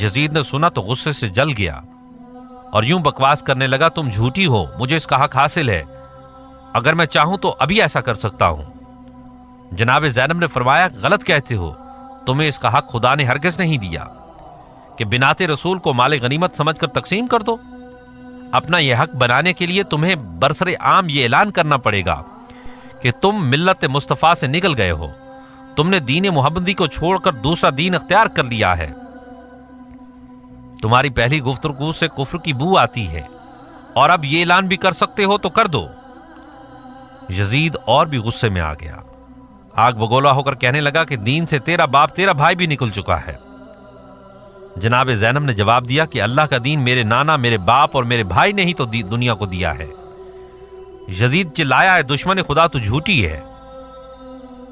یزید نے سنا تو غصے سے جل گیا اور یوں بکواس کرنے لگا، تم جھوٹی ہو، مجھے اس کا حق حاصل ہے، اگر میں چاہوں تو ابھی ایسا کر سکتا ہوں۔ جناب زینب نے فرمایا غلط کہتے ہو، تمہیں اس کا حق خدا نے ہرگز نہیں دیا کہ बिनाते रसूल को माल गनीमत समझकर तकसीम कर दो। अपना यह हक बनाने के लिए तुम्हें बरसरे आम ये ऐलान करना पड़ेगा कि तुम मिल्लत मुस्तफ़ा से निकल गए हो, तुमने दीन मुहम्मदी को छोड़कर दूसरा दीन अख्तियार कर लिया है। तुम्हारी पहली गुफ्तगू से कुफ्र की बू आती है और अब ये ऐलान भी कर सकते हो तो कर दो। यजीद और भी गुस्से में आ गया, आग बगोला होकर कहने लगा कि दीन से तेरा बाप तेरा भाई भी निकल चुका है। जनाब ज़ैनब ने जवाब दिया कि अल्लाह का दीन मेरे नाना, मेरे बाप और मेरे भाई ने ही तो दुनिया को दिया है। यजीद चिल्लाया, है दुश्मन खुदा तू झूठी है।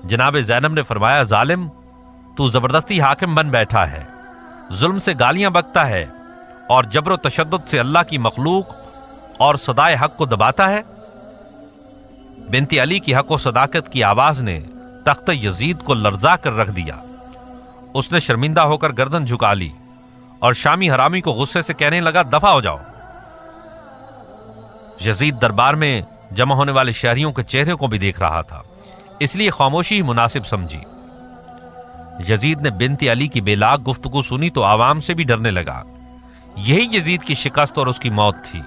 जनाब ज़ैनब ने फरमाया, जालिम तू जबरदस्ती हाकिम बन बैठा है, जुल्म से गालियां बकता है और जबर तशद्दुद से अल्लाह की मखलूक और सदाए हक को दबाता है। बिनती अली की हक और सदाकत की आवाज ने तख्त यजीद को लर्जा कर रख दिया। उसने शर्मिंदा होकर गर्दन झुका ली और शामी हरामी को गुस्से से कहने लगा, दफा हो जाओ। यजीद दरबार में जमा होने वाले शहरियों के चेहरे को भी देख रहा था, इसलिए खामोशी ही मुनासिब समझी। यजीद ने बिनती अली की बेलाग गुफ्तगू सुनी तो आवाम से भी डरने लगा। यही यजीद की शिकस्त और उसकी मौत थी।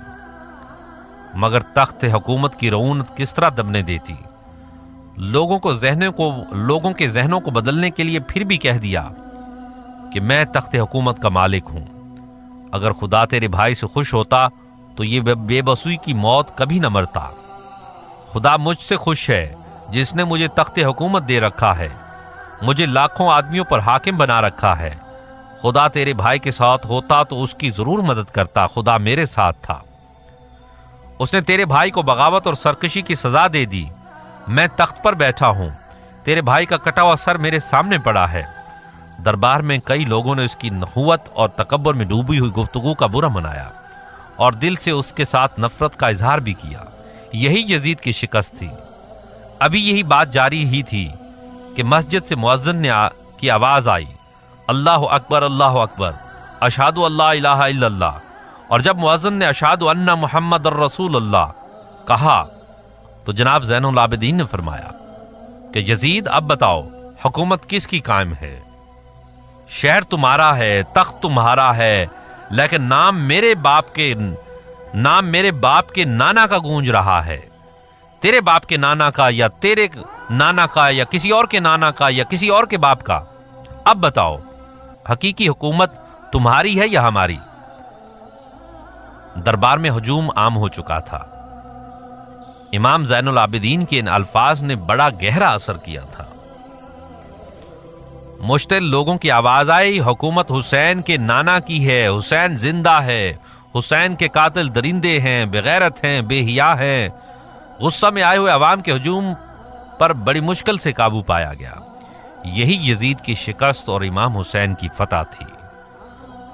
मगर तख्त हुकूमत की रऊनत किस तरह दबने देती। लोगों के जहनों को बदलने के लिए फिर भी कह दिया कि मैं तख्त हुकूमत का मालिक हूं। अगर खुदा तेरे भाई से खुश होता तो ये बेबसुई की मौत कभी न मरता। खुदा मुझसे खुश है जिसने मुझे तख्त हुकूमत दे रखा है, मुझे लाखों आदमियों पर हाकिम बना रखा है। खुदा तेरे भाई के साथ होता तो उसकी जरूर मदद करता, खुदा मेरे साथ था। उसने तेरे भाई को बगावत और सरकशी की सजा दे दी। मैं तख्त पर बैठा हूं, तेरे भाई का कटा हुआ सर मेरे सामने पड़ा है। दरबार में कई लोगों ने उसकी नहुवत और तकब्बुर में डूबी हुई गुफ्तगू का बुरा मनाया और दिल से उसके साथ नफरत का इजहार भी किया। यही यजीद की शिकस्त थी। अभी यही बात जारी ही थी कि मस्जिद से मुअज्जिन की आवाज आई, अल्लाह अकबर, अशहादु अल्ला इलाहा इल्लल्लाह। और जब मुअज्जिन ने अशहादु अन्ना मुहम्मदुर रसूलुल्लाह कहा तो जनाब ज़ैनुल आबिदीन ने फरमाया कि यजीद अब बताओ हुकूमत किसकी कायम है? शहर तुम्हारा है, तख्त तुम्हारा है, लेकिन नाम मेरे बाप के नाना का गूंज रहा है। तेरे बाप के नाना का या तेरे नाना का या किसी और के नाना का या किसी और के बाप का। अब बताओ हकीकी हुकूमत तुम्हारी है या हमारी? दरबार में हुजूम आम हो चुका था। इमाम ज़ैनुल आबिदीन के इन अल्फाज ने बड़ा गहरा असर किया था। मुश्तिल लोगों की आवाज आई, हुकूमत हुसैन के नाना की है, हुसैन जिंदा है, हुसैन के कातिल दरिंदे हैं, बेगैरत हैं, बेहिया हैं। गुस्सा में आए हुए अवाम के हुजूम पर बड़ी मुश्किल से काबू पाया गया। यही यजीद की शिकस्त और इमाम हुसैन की फतह थी।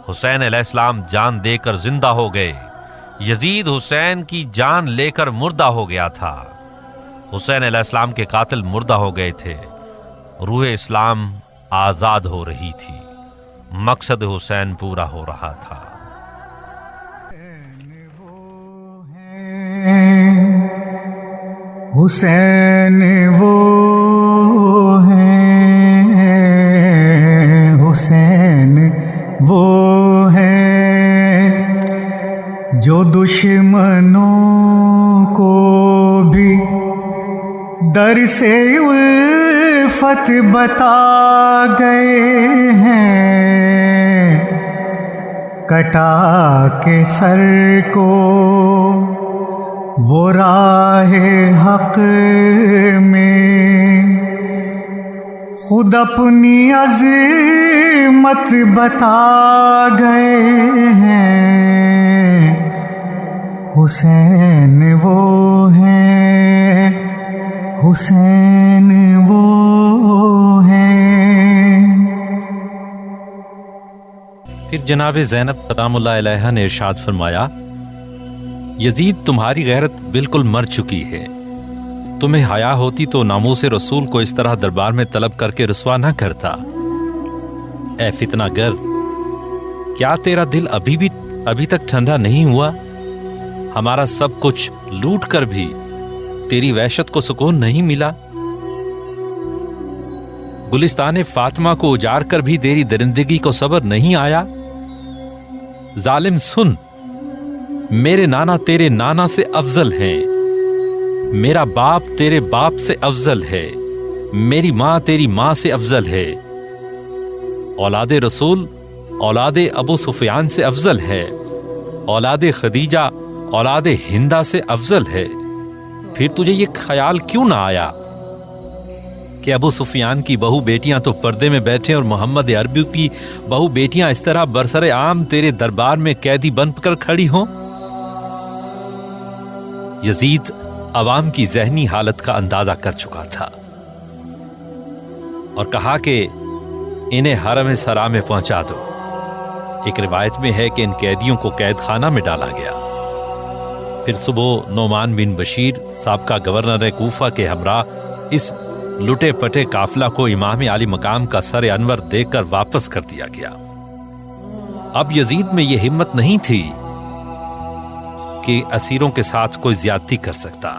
हुसैन अलैहिस्सलाम जान देकर जिंदा हो गए, यजीद हुसैन की जान लेकर मुर्दा हो गया था। हुसैन अलैहिस्सलाम के कातिल मुर्दा हो गए थे, रूह इस्लाम आजाद हो रही थी, मकसद हुसैन पूरा हो रहा था। हुसैन वो है, हुसैन वो है जो दुश्मनों को भी दर से उल्फत बता गए हैं। कटा के सर को वो राहे हक में खुद अपनी अज़मत बता गए हैं। हुसैन वो है, हुसैन वो है। फिर जनाब ज़ैनब सलामुल्लाह अलैहा ने इरशाद फरमाया, यजीद तुम्हारी गैरत बिल्कुल मर चुकी है। तुम्हें हया होती तो नामूस रसूल को इस तरह दरबार में तलब करके रुसवा न करता। ए फितनागर, क्या तेरा दिल अभी तक ठंडा नहीं हुआ? हमारा सब कुछ लूट कर भी तेरी वहशत को सुकून नहीं मिला। गुलिस्तान फातिमा को उजाड़ कर भी तेरी दरिंदगी को सब्र नहीं आया। जालिम सुन, मेरे नाना तेरे नाना से अफजल हैं, मेरा बाप तेरे बाप से अफजल है, मेरी माँ तेरी माँ से अफजल है। औलादे रसूल औलादे अबू सुफियान से अफजल है, औलादे खदीजा औलादे हिंदा से अफजल है। फिर तुझे ये ख्याल क्यों ना आया कि अबू सुफियान की बहू बेटियां तो पर्दे में बैठे और मोहम्मद अरबी की बहू बेटियां इस तरह बरसरे आम तेरे दरबार में कैदी बनकर खड़ी हों? यजीद अवाम की जहनी हालत का अंदाजा कर चुका था और कहा कि इन्हें हरम सरा में पहुंचा दो। एक रिवायत में है कि इन कैदियों को कैद खाना में डाला गया। फिर सुबह नोमान बिन बशीर साबका गवर्नर कूफा के हमरा इस लुटे पटे काफिला को इमाम आली मकाम का सर अनवर देकर वापस कर दिया गया। अब यजीद में यह हिम्मत नहीं थी कि असीरों के साथ कोई ज्यादती कर सकता,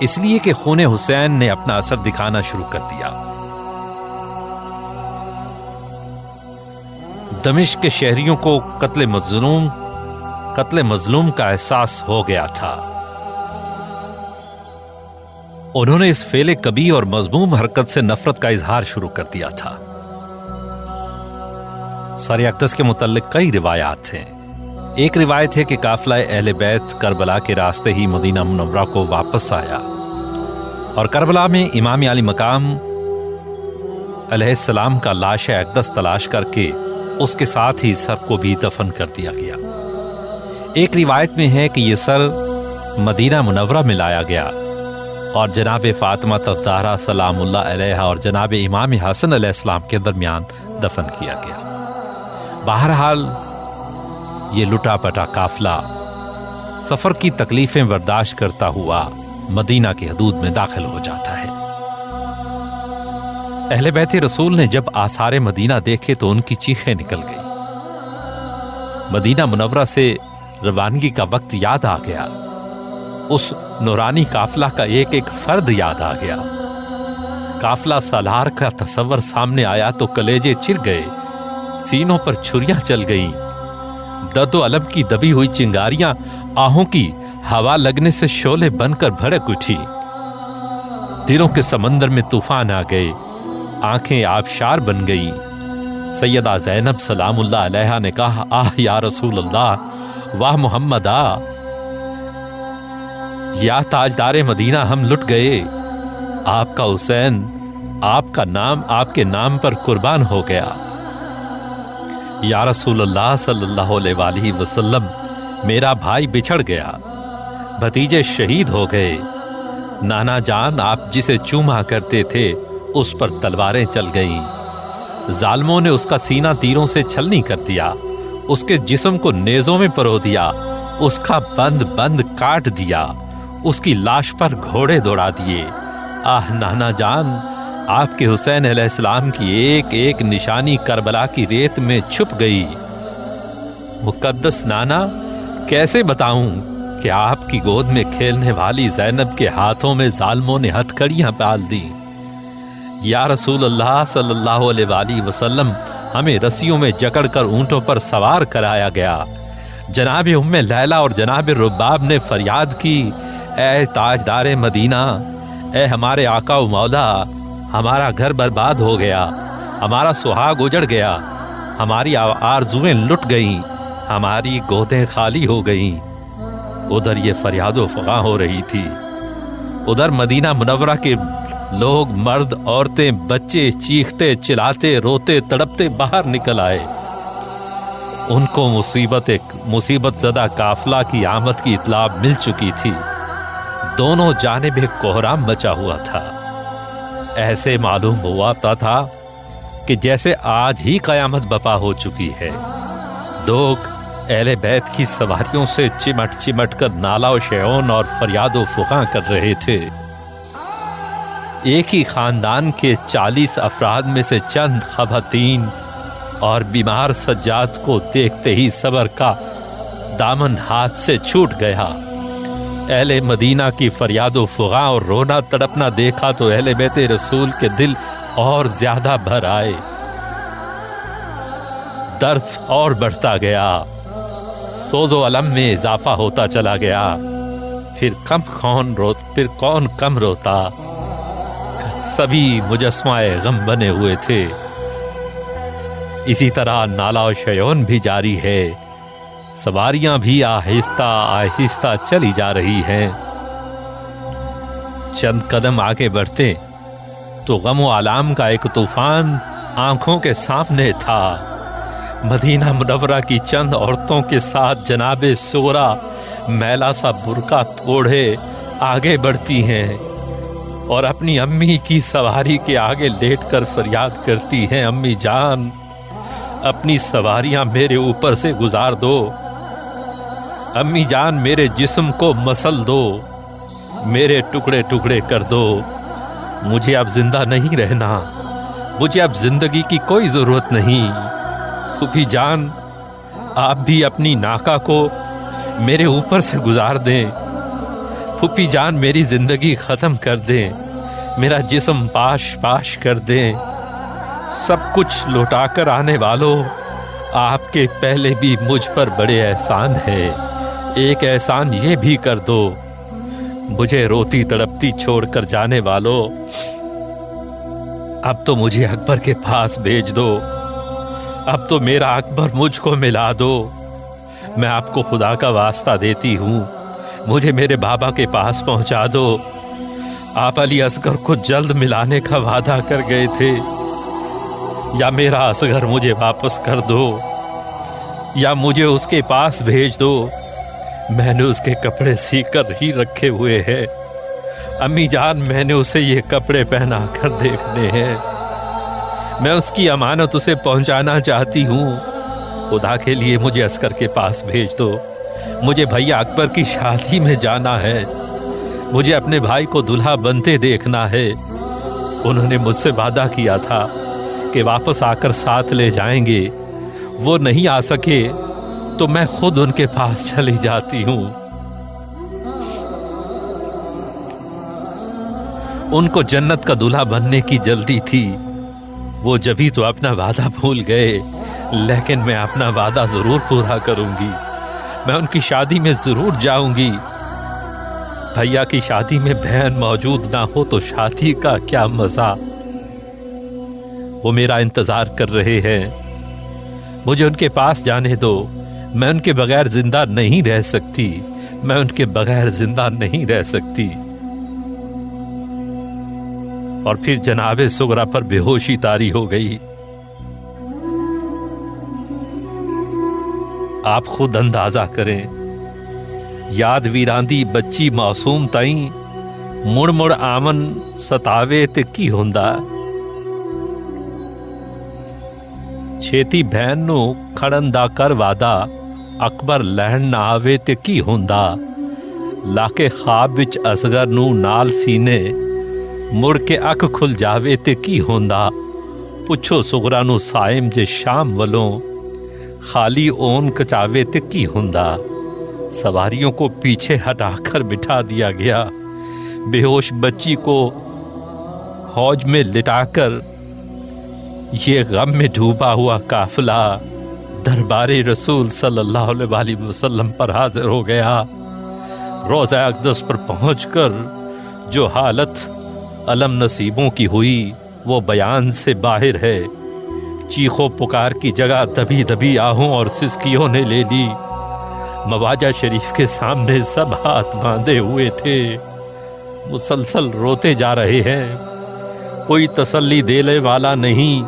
इसलिए कि खून हुसैन ने अपना असर दिखाना शुरू कर दिया। दमिश्क के शहरियों को कत्ले मजलूम का एहसास हो गया था। उन्होंने इस फेले कबी और मजमूम हरकत से नफरत का इजहार शुरू कर दिया था। सर अक़दस के मुतल्लिक कई रिवायात हैं। एक रिवायत है कि काफिला अहले बैत करबला के रास्ते ही मदीना मुनव्वरा को वापस आया और करबला में इमाम अली मकाम अलैहिस्सलाम का लाश अक़दस तलाश करके उसके साथ ही सर को भी दफन कर दिया गया। एक रिवायत में है कि यह सर मदीना मुनव्वरा में लाया गया और जनाब फातिमा तज़हरा सलामुल्लाह अलैहा और जनाब इमाम हसन अलैहिस्सलाम के दरमियान दफन किया गया। बहरहाल ये लुटा पटा काफिला सफर की तकलीफें बर्दाश्त करता हुआ मदीना की हदूद में दाखिल हो जाता है। अहले बैत रसूल ने जब आसारे मदीना देखे तो उनकी चीखें निकल गई। मदीना मुनव्वरा से रवानगी का वक्त याद आ गया। उस नूरानी काफिला का एक एक फर्द याद आ गया। काफिला सालार का तस्वर सामने आया तो कलेजे चिर गए, सीनों पर छुरियां चल गईं। दर्दो अलम की दबी हुई चिंगारियां आहों की हवा लगने से शोले बनकर भड़क उठी। दिलों के समंदर में तूफान आ गए, आंखें आबशार बन गई। सैयदा ज़ैनब सलामुल्लाह अलैहा ने कहा, आह या रसूल अल्लाह, वाह मोहम्मद आ, या ताजदारे मदीना, हम लुट गए। आपका हुसैन आपका नाम आपके नाम पर कुर्बान हो गया। या रसूल अल्लाह सल्लल्लाहु अलैहि वसल्लम, मेरा भाई बिछड़ गया, भतीजे शहीद हो गए। नाना जान आप जिसे चूमा करते थे उस पर तलवारें चल गईं। जालिमों ने उसका सीना तीरों से छलनी कर दिया, उसके जिस्म को नेज़ों में परो दिया, उसका बंद बंद काट दिया, उसकी लाश पर घोड़े दौड़ा दिए। आह नाना जान, आपके हुसैन अलैहिस्सलाम की एक एक निशानी करबला की रेत में छुप गई। मुकद्दस नाना, कैसे बताऊं कि आपकी गोद में खेलने वाली ज़ैनब के हाथों में जालिमों ने हथकड़ियां डाल दी। या रसूल अल्लाह सल्लल्लाहु अलैहि वसल्लम, हमें रस्सियों में जकड़कर ऊंटों पर सवार कराया गया। जनाब उम्मे लैला और जनाब रुबाब ने फरियाद की, ऐ ताजदारे मदीना, ऐ हमारे आका व मौला, हमारा घर बर्बाद हो गया, हमारा सुहाग उजड़ गया, हमारी आरज़ुएं लुट गईं, हमारी गोदें खाली हो गईं। उधर ये फरियादो फगा हो रही थी। उधर मदीना मुनव्वरा के लोग, मर्द, औरतें, बच्चे चीखते चिल्लाते रोते तड़पते बाहर निकल आए। उनको मुसीबत ज़दा काफिला की आमद की इत्तला मिल चुकी थी। दोनों जानिब कोहराम मचा हुआ था। ऐसे मालूम हुआ था कि जैसे आज ही कयामत बपा हो चुकी है। लोग अहले बैत की सवारियों से चिमट चिमट कर नाला व शेओन और फरियादो फुका कर रहे थे। एक ही खानदान के 40 अफराद में से चंद खवातीन और बीमार सज्जाद को देखते ही सब्र का दामन हाथ से छूट गया। अहले मदीना की फरियादो फुगा और रोना तड़पना देखा तो अहले बैते रसूल के दिल और ज्यादा भर आए। درد اور بڑھتا گیا، سوز و الم میں اضافہ ہوتا چلا گیا۔ پھر کون کم روتا، سبھی مجسمہ غم بنے ہوئے تھے۔ اسی طرح نالا و شیون بھی جاری ہے، سواریاں بھی آہستہ آہستہ چلی جا رہی ہیں۔ چند قدم آگے بڑھتے تو غم و آلام کا ایک طوفان آنکھوں کے سامنے تھا۔ مدینہ منورہ کی چند عورتوں کے ساتھ جناب سغرا میلا سا برقع اوڑھے آگے بڑھتی ہیں اور اپنی امی کی سواری کے آگے لیٹ کر فریاد کرتی ہیں، امی جان اپنی سواریاں میرے اوپر سے گزار دو، امی جان میرے جسم کو مسل دو، میرے ٹکڑے ٹکڑے کر دو، مجھے اب زندہ نہیں رہنا، مجھے اب زندگی کی کوئی ضرورت نہیں۔ پھوپھی جان آپ بھی اپنی ناکا کو میرے اوپر سے گزار دیں، پھوپھی جان میری زندگی ختم کر دیں، میرا جسم پاش پاش کر دیں۔ سب کچھ لوٹا کر آنے والوں، آپ کے پہلے بھی مجھ پر بڑے احسان ہے، ایک احسان یہ بھی کر دو، مجھے روتی تڑپتی چھوڑ کر جانے والوں، اب تو مجھے اکبر کے پاس بھیج دو، اب تو میرا اکبر مجھ کو ملا دو، میں آپ کو خدا کا واسطہ دیتی ہوں، مجھے میرے بابا کے پاس پہنچا دو، آپ علی اصغر کو جلد ملانے کا وعدہ کر گئے تھے، یا میرا اصغر مجھے واپس کر دو، یا مجھے اس کے پاس بھیج دو، میں نے اس کے کپڑے سی کر ہی رکھے ہوئے ہیں، امی جان میں نے اسے یہ کپڑے پہنا کر دیکھنے ہیں، میں اس کی امانت اسے پہنچانا چاہتی ہوں، خدا کے لیے مجھے اصغر کے پاس بھیج دو، مجھے بھیا اکبر کی شادی میں جانا ہے، مجھے اپنے بھائی کو دلہا بنتے دیکھنا ہے، انہوں نے مجھ سے وعدہ کیا تھا کہ واپس آ کر ساتھ لے جائیں گے، وہ نہیں آ سکے تو میں خود ان کے پاس چلی جاتی ہوں۔ ان کو جنت کا دلہا بننے کی جلدی تھی، وہ جبھی تو اپنا وعدہ بھول گئے، لیکن میں اپنا وعدہ ضرور پورا کروں گی، میں ان کی شادی میں ضرور جاؤں گی۔ بھیا کی شادی میں بہن موجود نہ ہو تو شادی کا کیا مزہ، وہ میرا انتظار کر رہے ہیں، مجھے ان کے پاس جانے دو، میں ان کے بغیر زندہ نہیں رہ سکتی، میں ان کے بغیر زندہ نہیں رہ سکتی۔ اور پھر جناب سغرا پر بے ہوشی طاری ہو گئی۔ آپ خود اندازہ کریں، یاد ویراندی بچی معصوم تائیں مڑ مڑ آمن ستاوے تے کی ہوندا، چھیتی بہن نو کھڑن دا کر وعدہ اکبر لہن نہ آوے تے کی ہوندا، لاکے خواب وچ اصغر نو نال سینے مڑ کے اک کھل جاوے تے کی ہوندا، پچھو سغرا نو سائم جے شام ولوں خالی اون کچاوے تے کی ہوندا۔ سواریوں کو پیچھے ہٹا کر بٹھا دیا گیا، بے ہوش بچی کو حوض میں لٹا کر یہ غم میں ڈوبا ہوا قافلہ دربار رسول صلی اللہ علیہ وسلم پر حاضر ہو گیا۔ روضہ اقدس پر پہنچ کر جو حالت علم نصیبوں کی ہوئی وہ بیان سے باہر ہے۔ چیخو پکار کی جگہ دبی دبی آہوں اور سسکیوں نے لے لی۔ مواجہ شریف کے سامنے سب ہاتھ باندھے ہوئے تھے، مسلسل روتے جا رہے ہیں، کوئی تسلی دینے والا نہیں،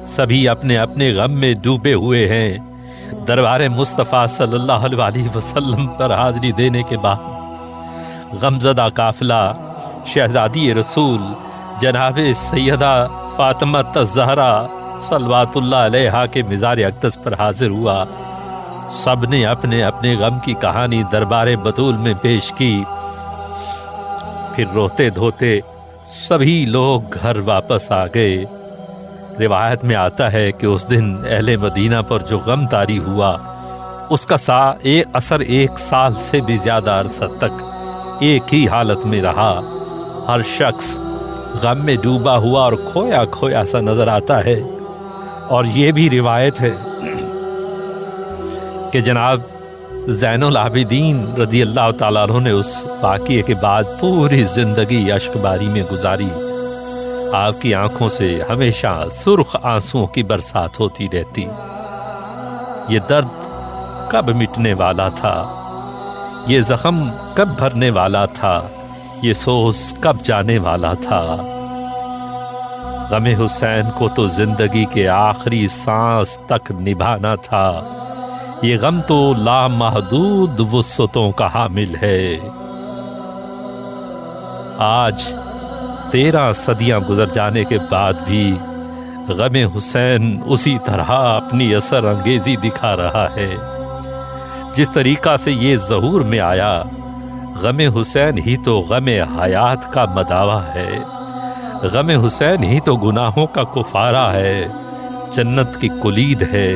سبھی اپنے اپنے غم میں ڈوبے ہوئے ہیں۔ دربار مصطفیٰ صلی اللہ علیہ وسلم پر حاضری دینے کے بعد غمزدہ قافلہ شہزادی رسول جناب سیدہ فاطمہ الزہرا صلوات اللہ علیہا کے مزار اقدس پر حاضر ہوا۔ سب نے اپنے اپنے غم کی کہانی دربار بطول میں پیش کی، پھر روتے دھوتے سبھی لوگ گھر واپس آ گئے۔ روایت میں آتا ہے کہ اس دن اہل مدینہ پر جو غم طاری ہوا اس کا اثر 1 سال سے بھی زیادہ عرصہ تک ایک ہی حالت میں رہا۔ ہر شخص غم میں ڈوبا ہوا اور کھویا کھویا سا نظر آتا ہے۔ اور یہ بھی روایت ہے کہ جناب زین العابدین رضی اللہ تعالیٰ عنہ نے اس واقعے کے بعد پوری زندگی اشک باری میں گزاری. آپ کی آنکھوں سے ہمیشہ سرخ آنسوؤں کی برسات ہوتی رہتی. یہ درد کب مٹنے والا تھا؟ یہ زخم کب بھرنے والا تھا؟ یہ سوز کب جانے والا تھا؟ غم حسین کو تو زندگی کے آخری سانس تک نبھانا تھا. یہ غم تو لامحدود وسعتوں کا حامل ہے. آج 13 صدیاں گزر جانے کے بعد بھی غم حسین اسی طرح اپنی اثر انگیزی دکھا رہا ہے. جس طریقہ سے یہ ظہور میں آیا، غم حسین ہی تو غم حیات کا مداوا ہے. غم حسین ہی تو گناہوں کا کفارہ ہے، جنت کی کلید ہے.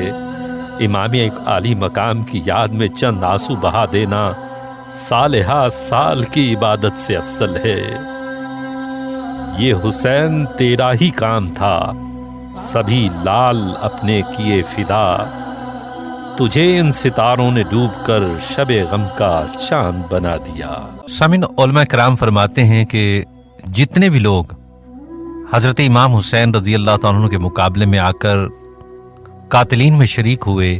امام ایک عالی مقام کی یاد میں چند آنسو بہا دینا صالحہ سال کی عبادت سے افضل ہے. یہ حسین تیرا ہی کام تھا، سبھی لال اپنے کیے فدا. تجھے ان ستاروں نے ڈوب کر شب غم کا چاند بنا دیا. سامعین، علماء کرام فرماتے ہیں کہ جتنے بھی لوگ حضرت امام حسین رضی اللہ تعالیٰ عنہ کے مقابلے میں آ کر قاتلین میں شریک ہوئے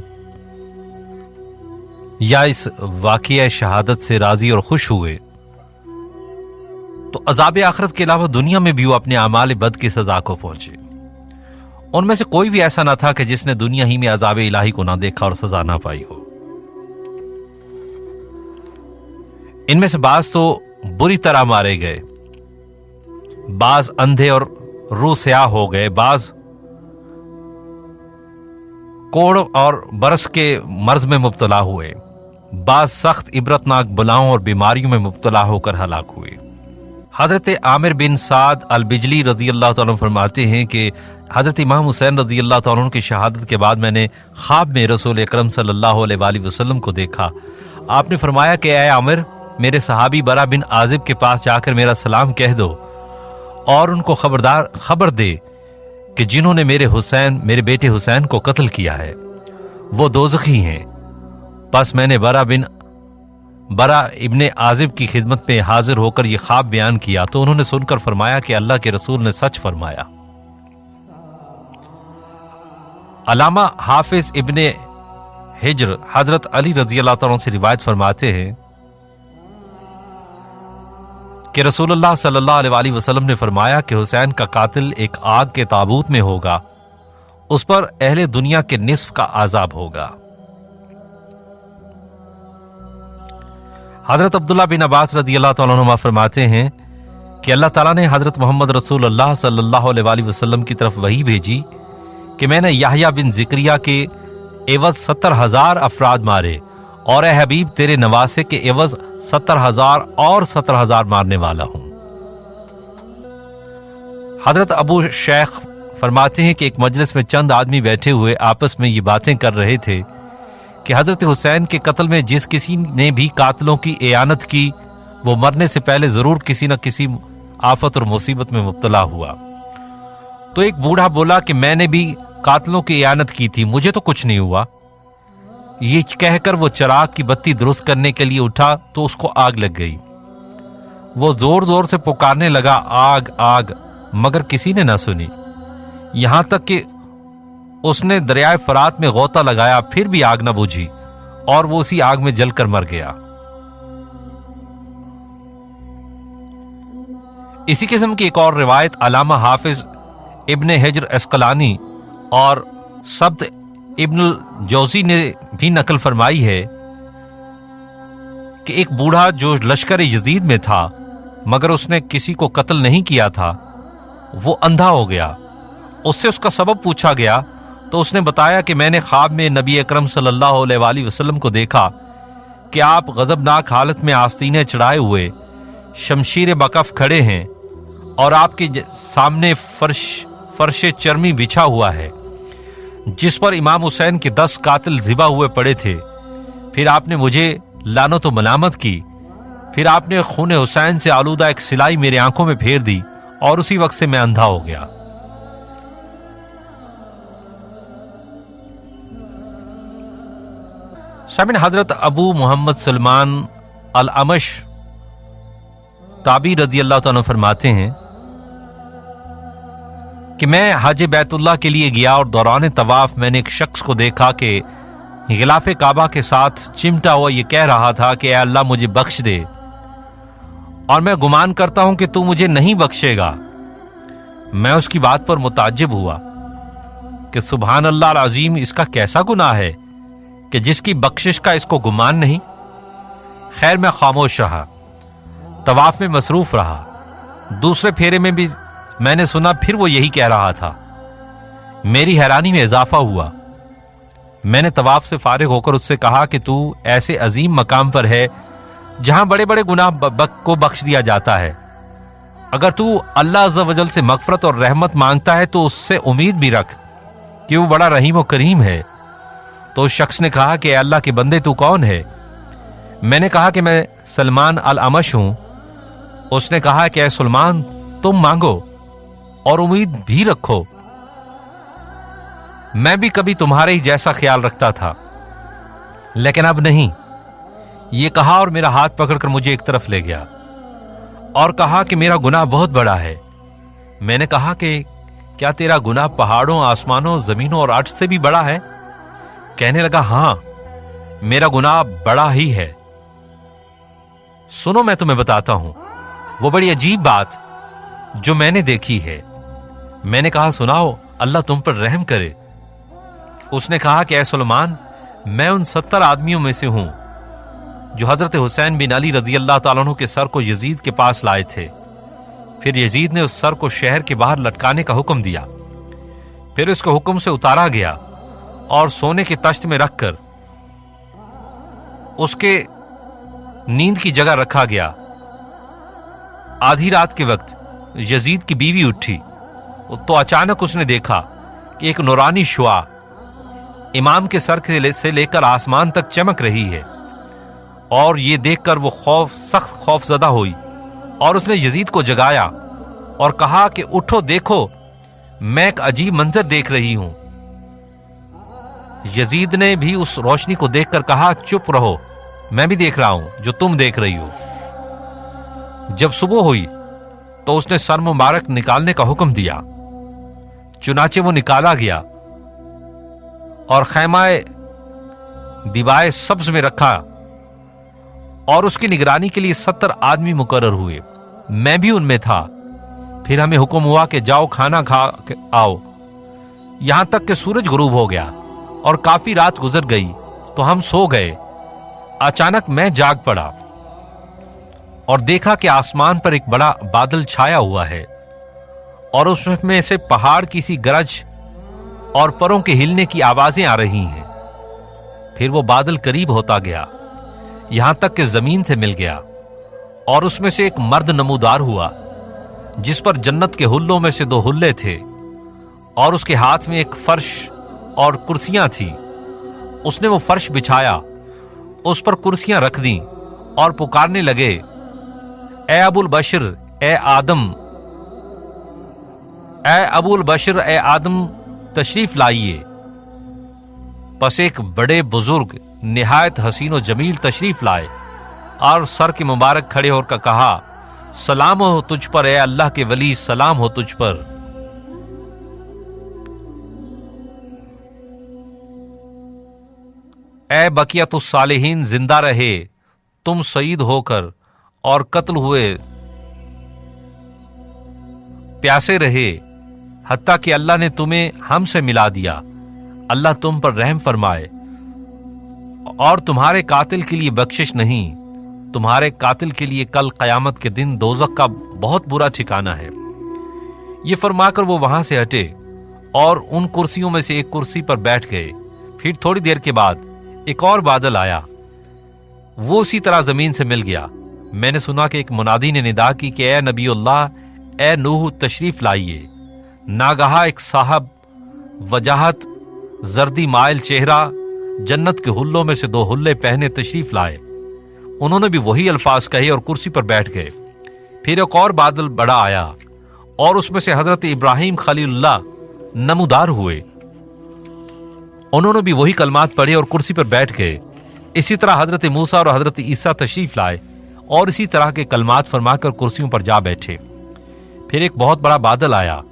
یا اس واقعہ شہادت سے راضی اور خوش ہوئے، تو عذاب آخرت کے علاوہ دنیا میں بھی وہ اپنے اعمال بد کی سزا کو پہنچے. ان میں سے کوئی بھی ایسا نہ تھا کہ جس نے دنیا ہی میں عذاب الہی کو نہ دیکھا اور سزا نہ پائی ہو. ان میں سے بعض تو بری طرح مارے گئے، بعض اندھے اور روح سیاہ ہو گئے، بعض کوڑ اور برس کے مرض میں مبتلا ہوئے، بعض سخت عبرتناک بلاؤں اور بیماریوں میں مبتلا ہو کر ہلاک ہوئے. حضرت عامر بن سعد البجلی رضی اللہ تعالیٰ عنہ فرماتے ہیں کہ حضرت امام حسین رضی اللہ تعالیٰ عنہ کی شہادت کے بعد میں نے خواب میں رسول اکرم صلی اللہ علیہ وآلہ وسلم کو دیکھا. آپ نے فرمایا کہ اے عامر، میرے صحابی برا بن عازب کے پاس جا کر میرا سلام کہہ دو اور ان کو خبر دے کہ جنہوں نے میرے بیٹے حسین کو قتل کیا ہے وہ دوزخی ہیں. پس میں نے برا ابن عازب کی خدمت میں حاضر ہو کر یہ خواب بیان کیا تو انہوں نے سن کر فرمایا کہ اللہ کے رسول نے سچ فرمایا. علامہ حافظ ابن حجر حضرت علی رضی اللہ تعالیٰ عنہ سے روایت فرماتے ہیں کہ رسول اللہ صلی اللہ علیہ وآلہ وسلم نے فرمایا کہ حسین کا قاتل ایک آگ کے تابوت میں ہوگا، اس پر اہل دنیا کے نصف کا عذاب ہوگا. حضرت عبداللہ بن عباس رضی اللہ تعالیٰ عنہ فرماتے ہیں کہ اللہ تعالیٰ نے حضرت محمد رسول اللہ صلی اللہ علیہ وآلہ وسلم کی طرف وحی بھیجی کہ میں نے یحییٰ بن زکریا کے عوض 70,000 افراد مارے، اور اے حبیب تیرے نواسے کے عوض 70,000 اور 70,000 مارنے والا ہوں. حضرت ابو شیخ فرماتے ہیں کہ ایک مجلس میں چند آدمی بیٹھے ہوئے آپس میں یہ باتیں کر رہے تھے کہ حضرت حسین کے قتل میں جس کسی نے بھی قاتلوں کی اعانت کی وہ مرنے سے پہلے ضرور کسی نہ کسی آفت اور مصیبت میں مبتلا ہوا. تو ایک بوڑھا بولا کہ میں نے بھی قاتلوں کی اعانت کی تھی، مجھے تو کچھ نہیں ہوا. یہ کہہ کر وہ چراغ کی بتی درست کرنے کے لیے اٹھا تو اس کو آگ لگ گئی. وہ زور زور سے پکارنے لگا آگ آگ، مگر کسی نے نہ سنی. یہاں تک کہ اس نے دریائے فرات میں غوطہ لگایا پھر بھی آگ نہ بجھی اور وہ اسی آگ میں جل کر مر گیا. اسی قسم کی ایک اور روایت علامہ حافظ ابن حجر اسقلانی اور سبت ابن الجوزی نے بھی نقل فرمائی ہے کہ ایک بوڑھا جو لشکر یزید میں تھا مگر اس نے کسی کو قتل نہیں کیا تھا، وہ اندھا ہو گیا. اس سے اس کا سبب پوچھا گیا تو اس نے بتایا کہ میں نے خواب میں نبی اکرم صلی اللہ علیہ وآلہ وسلم کو دیکھا کہ آپ غضبناک حالت میں آستینے چڑھائے ہوئے شمشیر بکف کھڑے ہیں اور آپ کے سامنے فرش چرمی بچھا ہوا ہے جس پر امام حسین کے 10 قاتل ذبح ہوئے پڑے تھے. پھر آپ نے مجھے لعنت و ملامت کی، پھر آپ نے خون حسین سے آلودہ ایک سلائی میرے آنکھوں میں پھیر دی اور اسی وقت سے میں اندھا ہو گیا. सामने हजरत अबू मोहम्मद सलमान अल अमश ताबी रजी अल्लाह तआला फरमाते हैं कि मैं हज बैतुल्लाह के लिए गया और दौरान तवाफ मैंने एक शख्स को देखा कि गिलाफ काबा के साथ चिमटा हुआ ये कह रहा था कि ऐ अल्लाह मुझे बख्श दे, और मैं गुमान करता हूं कि तू मुझे नहीं बख्शेगा। मैं उसकी बात पर मुताज्जिब हुआ कि सुभान अल्लाह अज़ीम, इसका कैसा गुनाह है कि जिसकी बख्शिश का इसको गुमान नहीं। खैर मैं खामोश रहा, तवाफ में मसरूफ रहा। दूसरे फेरे में भी मैंने सुना फिर वो यही कह रहा था। मेरी हैरानी में इजाफा हुआ। मैंने तवाफ से फारिग होकर उससे कहा कि तू ऐसे अजीम मकाम पर है जहां बड़े बड़े गुनाह को बख्श दिया जाता है। अगर तू अल्लाह अज़्ज़ा वजल से मगफरत और रहमत मांगता है तो उससे उम्मीद भी रख कि वो बड़ा रहीम और करीम है। तो उस शख्स ने कहा कि अल्लाह के बंदे तू कौन है? मैंने कहा कि मैं सलमान अल अमश हूं। उसने कहा कि ऐ सलमान, तुम मांगो और उम्मीद भी रखो। मैं भी कभी तुम्हारे ही जैसा ख्याल रखता था, लेकिन अब नहीं। ये कहा और मेरा हाथ पकड़कर मुझे एक तरफ ले गया और कहा कि मेरा गुनाह बहुत बड़ा है। मैंने कहा कि क्या तेरा गुनाह पहाड़ों, आसमानों, जमीनों और अर्श से भी बड़ा है? कहने लगा, हां, मेरा गुनाह बड़ा ही है। सुनो, मैं तुम्हें बताता हूं वो बड़ी अजीब बात जो मैंने देखी है। मैंने कहा, सुनाओ, अल्लाह तुम पर रहम करे। उसने कहा कि ऐ सुलेमान, मैं उन 70 आदमियों में से हूं जो हजरत हुसैन बिन अली रजी अल्लाह ताला अन्हु के सर को यजीद के पास लाए थे। फिर यजीद ने उस सर को शहर के बाहर लटकाने का हुक्म दिया। फिर उसके हुक्म से उतारा गया और सोने के तश्त में रखकर उसके नींद की जगह रखा गया। आधी रात के वक्त यजीद की बीवी उठी तो अचानक उसने देखा कि एक नूरानी शुआ इमाम के सर से लेकर आसमान तक चमक रही है, और ये देखकर वो सख्त खौफजदा हुई और उसने यजीद को जगाया और कहा कि उठो, देखो, मैं एक अजीब मंजर देख रही हूं। यजीद ने भी उस रोशनी को देखकर कहा, चुप रहो, मैं भी देख रहा हूं जो तुम देख रही हो। जब सुबह हुई तो उसने सर मुबारक निकालने का हुक्म दिया। चुनाचे वो निकाला गया और खैमाए दिवाए सब्ज में रखा और उसकी निगरानी के लिए 70 आदमी मुकर्रर हुए। मैं भी उनमें था। फिर हमें हुक्म हुआ कि जाओ, खाना खा के आओ। यहां तक कि सूरज गुरूब हो गया और काफी रात गुजर गई तो हम सो गए। अचानक मैं जाग पड़ा और देखा कि आसमान पर एक बड़ा बादल छाया हुआ है और उसमें से पहाड़ की सी गरज और परों के हिलने की आवाजें आ रही हैं। फिर वो बादल करीब होता गया, यहां तक कि जमीन से मिल गया और उसमें से एक मर्द नमूदार हुआ जिस पर जन्नत के हुल्लों में से 2 हुल्ले थे और उसके हाथ में एक फर्श और कुर्सियां थी। उसने वो फर्श बिछाया, उस पर कुर्सियां रख दी और पुकारने लगे, ए अबुल बशर, ए आदम, ए अबुल बशर, ए आदम, तशरीफ लाइए। बस एक बड़े बुजुर्ग निहायत हसीन और जमील तशरीफ लाए और सर के मुबारक खड़े होकर कहा, सलाम हो तुझ पर ए अल्लाह के वली, सलाम हो तुझ पर। ए बकियतुस सालिहीन, जिंदा रहे तुम शहीद होकर और कत्ल हुए प्यासे रहे, हत्ता कि अल्लाह ने तुम्हें हमसे मिला दिया। अल्लाह तुम पर रहम फरमाए। और तुम्हारे कातिल के लिए बख्शिश नहीं, तुम्हारे कातिल के लिए कल कयामत के दिन दोज़ख का बहुत बुरा ठिकाना है। ये फरमाकर वो वहां से हटे और उन कुर्सियों में से एक कुर्सी पर बैठ गए। फिर थोड़ी देर के बाद एक और बादल आया, वो उसी तरह जमीन से मिल गया। मैंने सुना कि एक मुनादी ने निदा की कि ए नबीउल्लाह, ए नूह, तशरीफ लाइए। नागहा एक साहब वजाहत, जर्दी माइल चेहरा, जन्नत के हुल्लों में से 2 हुल्ले पहने तशरीफ लाए। उन्होंने भी वही अल्फाज कहे और कुर्सी पर बैठ गए। फिर एक और बादल बड़ा आया और उसमें से हजरत इब्राहिम खलीलुल्लाह नमूदार हुए। उन्होंने भी वही कलमात पढ़े और कुर्सी पर बैठ गए। इसी तरह हजरत मूसा और हजरत ईसा तशरीफ लाए और इसी तरह के कलमात फरमाकर कुर्सियों पर जा बैठे। फिर एक बहुत बड़ा बादल आया,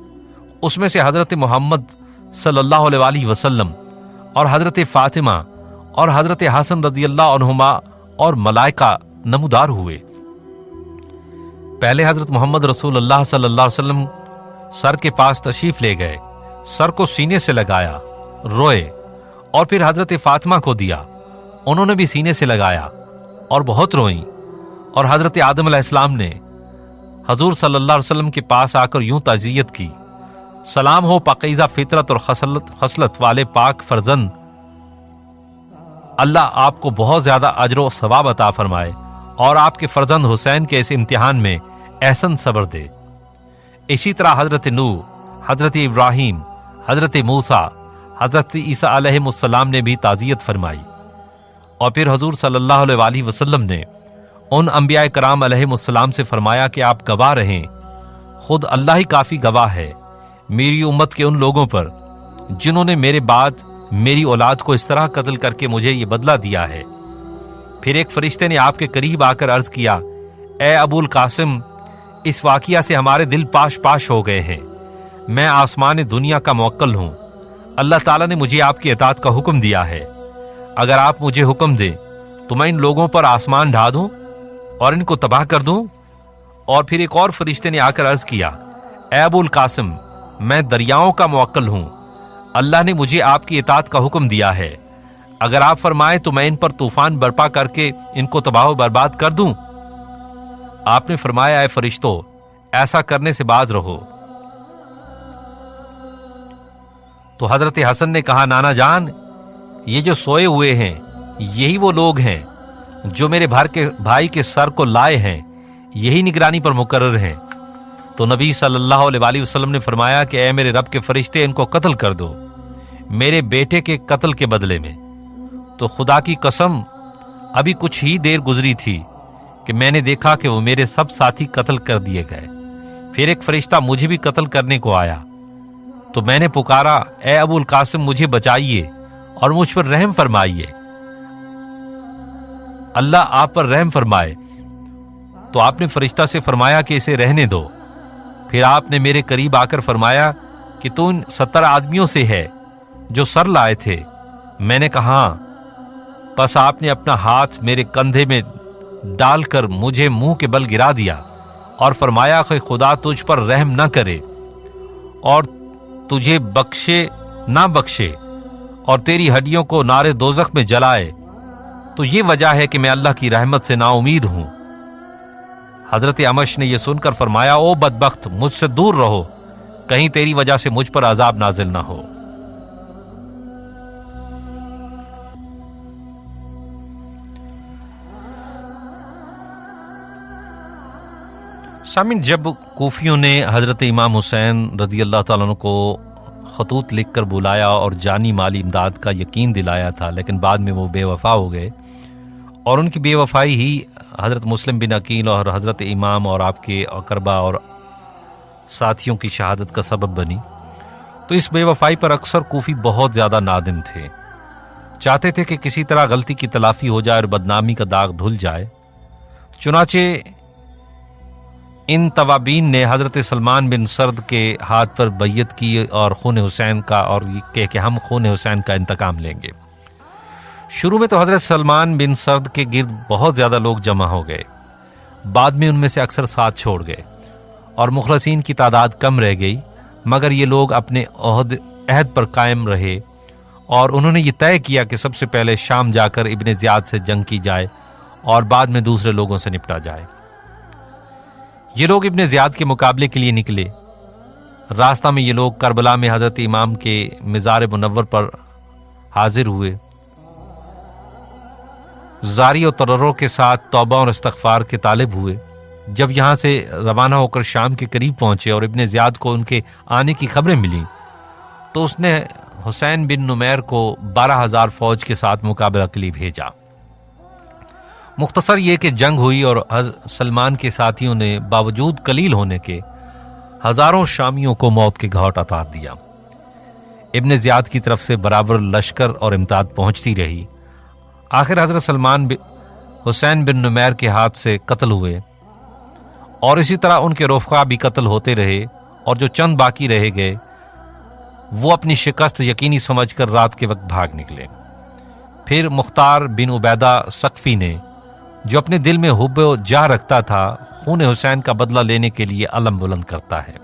उसमें से हजरत मोहम्मद सल्लल्लाहु अलैहि वसल्लम और हजरत फातिमा और हजरत हसन रदियल्लाहु अन्हुमा और मलाइका नमूदार हुए। पहले हजरत मोहम्मद रसूलुल्लाह सल्लल्लाहु अलैहि वसल्लम सर के पास तशरीफ ले गए, सर को सीने से लगाया, रोए, और फिर हजरत फातिमा को दिया, उन्होंने भी सीने से लगाया और बहुत रोई। और हजरत आदम अलैहिस्सलाम ने हजूर सल्लल्लाहु अलैहि वसल्लम के पास आकर यूं ताज़ियत की, सलाम हो पाकीज़ा फितरत और खसलत वाले पाक फर्जंद, अल्लाह आपको बहुत ज्यादा अजर व सवाब अता फरमाए और आपके फर्जंद हुसैन के इस इम्तिहान में एहसन सब्र दे। इसी तरह हजरत नूह, हजरत इब्राहिम, हजरत मूसा, हजरत ईसा अलैहिस्सलाम ने भी ताज़ियत फरमाई। और फिर हजूर सल्लल्लाहु अलैहि वसल्लम ने उन अंबिया कराम अलैहिस्सलाम से फरमाया कि आप गवाह रहें, खुद अल्लाह ही काफी गवाह है मेरी उम्मत के उन लोगों पर जिन्होंने मेरे बाद मेरी औलाद को इस तरह कत्ल करके मुझे ये बदला दिया है। फिर एक फरिश्ते ने आपके करीब आकर अर्ज किया, ए अबुल कासिम, इस वाकिया से हमारे दिल पाश पाश हो गए हैं। मैं आसमान दुनिया का मुवक्किल हूं, अल्लाह ताला ने मुझे आपकी इताअत का हुक्म दिया है। अगर आप मुझे हुक्म दें तो मैं इन लोगों पर आसमान ढा दूं और इनको तबाह कर दूं। और फिर एक और फरिश्ते ने आकर अर्ज किया, ए अबुल कासिम, मैं दरियाओं का मुवक्किल हूं, अल्लाह ने मुझे आपकी इताअत का हुक्म दिया है। अगर आप फरमाएं तो मैं इन पर तूफान बर्पा करके इनको तबाह बर्बाद कर दूं। आपने फरमाया, ए फरिश्तों, ऐसा करने से बाज रहो। तो हजरत हसन ने कहा, नाना जान, ये जो सोए हुए हैं यही वो लोग हैं जो मेरे भाई के सर को लाए हैं, यही निगरानी पर मुकर्रर हैं। तो नबी सल्लल्लाहु अलैहि वसल्लम ने फरमाया कि ऐ मेरे रब के फरिश्ते, इनको कत्ल कर दो मेरे बेटे के कत्ल के बदले में। तो खुदा की कसम, अभी कुछ ही देर गुजरी थी कि मैंने देखा कि वो मेरे सब साथी कत्ल कर दिए गए। फिर एक फरिश्ता मुझे भी कत्ल करने को आया, तो मैंने पुकारा, ए अबुल कासिम, मुझे बचाइए और मुझ पर रहम फरमाइए, अल्लाह आप पर रहम फरमाए। तो आपने फरिश्ता से फरमाया कि इसे रहने दो। फिर आपने मेरे करीब आकर फरमाया कि तू इन 70 आदमियों से है जो सर लाए थे। मैंने कहा, बस आपने अपना हाथ मेरे कंधे में डालकर मुझे मुंह के बल गिरा दिया और फरमाया कि खुदा तुझ पर रहम न करे और तुझे बख्शे ना बख्शे और तेरी हड्डियों को नारे दोजख में जलाए। तो ये वजह है कि मैं अल्लाह की रहमत से नाउमीद हूं। हजरत अमश ने यह सुनकर फरमाया, ओ बदबख्त, मुझसे दूर रहो, कहीं तेरी वजह से मुझ पर अजाब नाजिल ना हो। सामिन, जब कूफियों ने हजरत इमाम हुसैन रजी अल्लाह तआला अन्हु को खतूत लिखकर बुलाया और जानी माली इमदाद का यकीन दिलाया था, लेकिन बाद में वो बेवफा हो गए और उनकी बेवफाई ही हजरत मुस्लिम बिन अकील और हजरत इमाम और आपके अकरबा और साथियों की शहादत का सबब बनी। तो इस बेवफाई पर अक्सर कूफी बहुत ज्यादा नादिम थे, चाहते थे कि किसी तरह गलती की तलाफी हो जाए और बदनामी का दाग धुल जाए। चुनाचे इन तवाबीन ने हजरत सलमान बिन सर्द के हाथ पर बैयत की और खून हुसैन का, और कह कि हम खून हुसैन का इंतकाम लेंगे। शुरू में तो हजरत सलमान बिन सर्द के गिर्द बहुत ज्यादा लोग जमा हो गए, बाद में उनमें से अक्सर साथ छोड़ गए और मुखलसीन की तादाद कम रह गई, मगर ये लोग अपने अहद पर कायम रहे और उन्होंने ये तय किया कि सबसे पहले शाम जाकर इब्ने ज़ियाद से जंग की जाए और बाद में दूसरे लोगों से निपटा जाए। ये लोग इब्ने ज़ियाद के मुकाबले के लिए निकले। रास्ता में ये लोग करबला में हजरत इमाम के मिज़ार मुनव्वर पर हाजिर हुए, जारी और तररों के साथ तौबा और इस्तग़फ़ार के तालिब हुए। जब यहां से रवाना होकर शाम के करीब पहुंचे और इब्ने ज़ियाद को उनके आने की खबरें मिली, तो उसने हुसैन बिन नुमैर को 12,000 फौज के साथ मुकाबला के लिए भेजा। मुख्तसर ये कि जंग हुई और सलमान के साथियों ने बावजूद कलील होने के हजारों शामियों को मौत के घाट उतार दिया। इब्ने ज़ियाद की तरफ से बराबर लश्कर और इमदाद पहुंचती रही। آخر حضرت سلمان حسین بن نمیر کے ہاتھ سے قتل ہوئے، اور اسی طرح ان کے رفقا بھی قتل ہوتے رہے، اور جو چند باقی رہ گئے وہ اپنی شکست یقینی سمجھ کر رات کے وقت بھاگ نکلے۔ پھر مختار بن عبیدہ ثقفی نے، جو اپنے دل میں حب و جاہ رکھتا تھا، خون حسین کا بدلہ لینے کے لیے علم بلند کرتا ہے،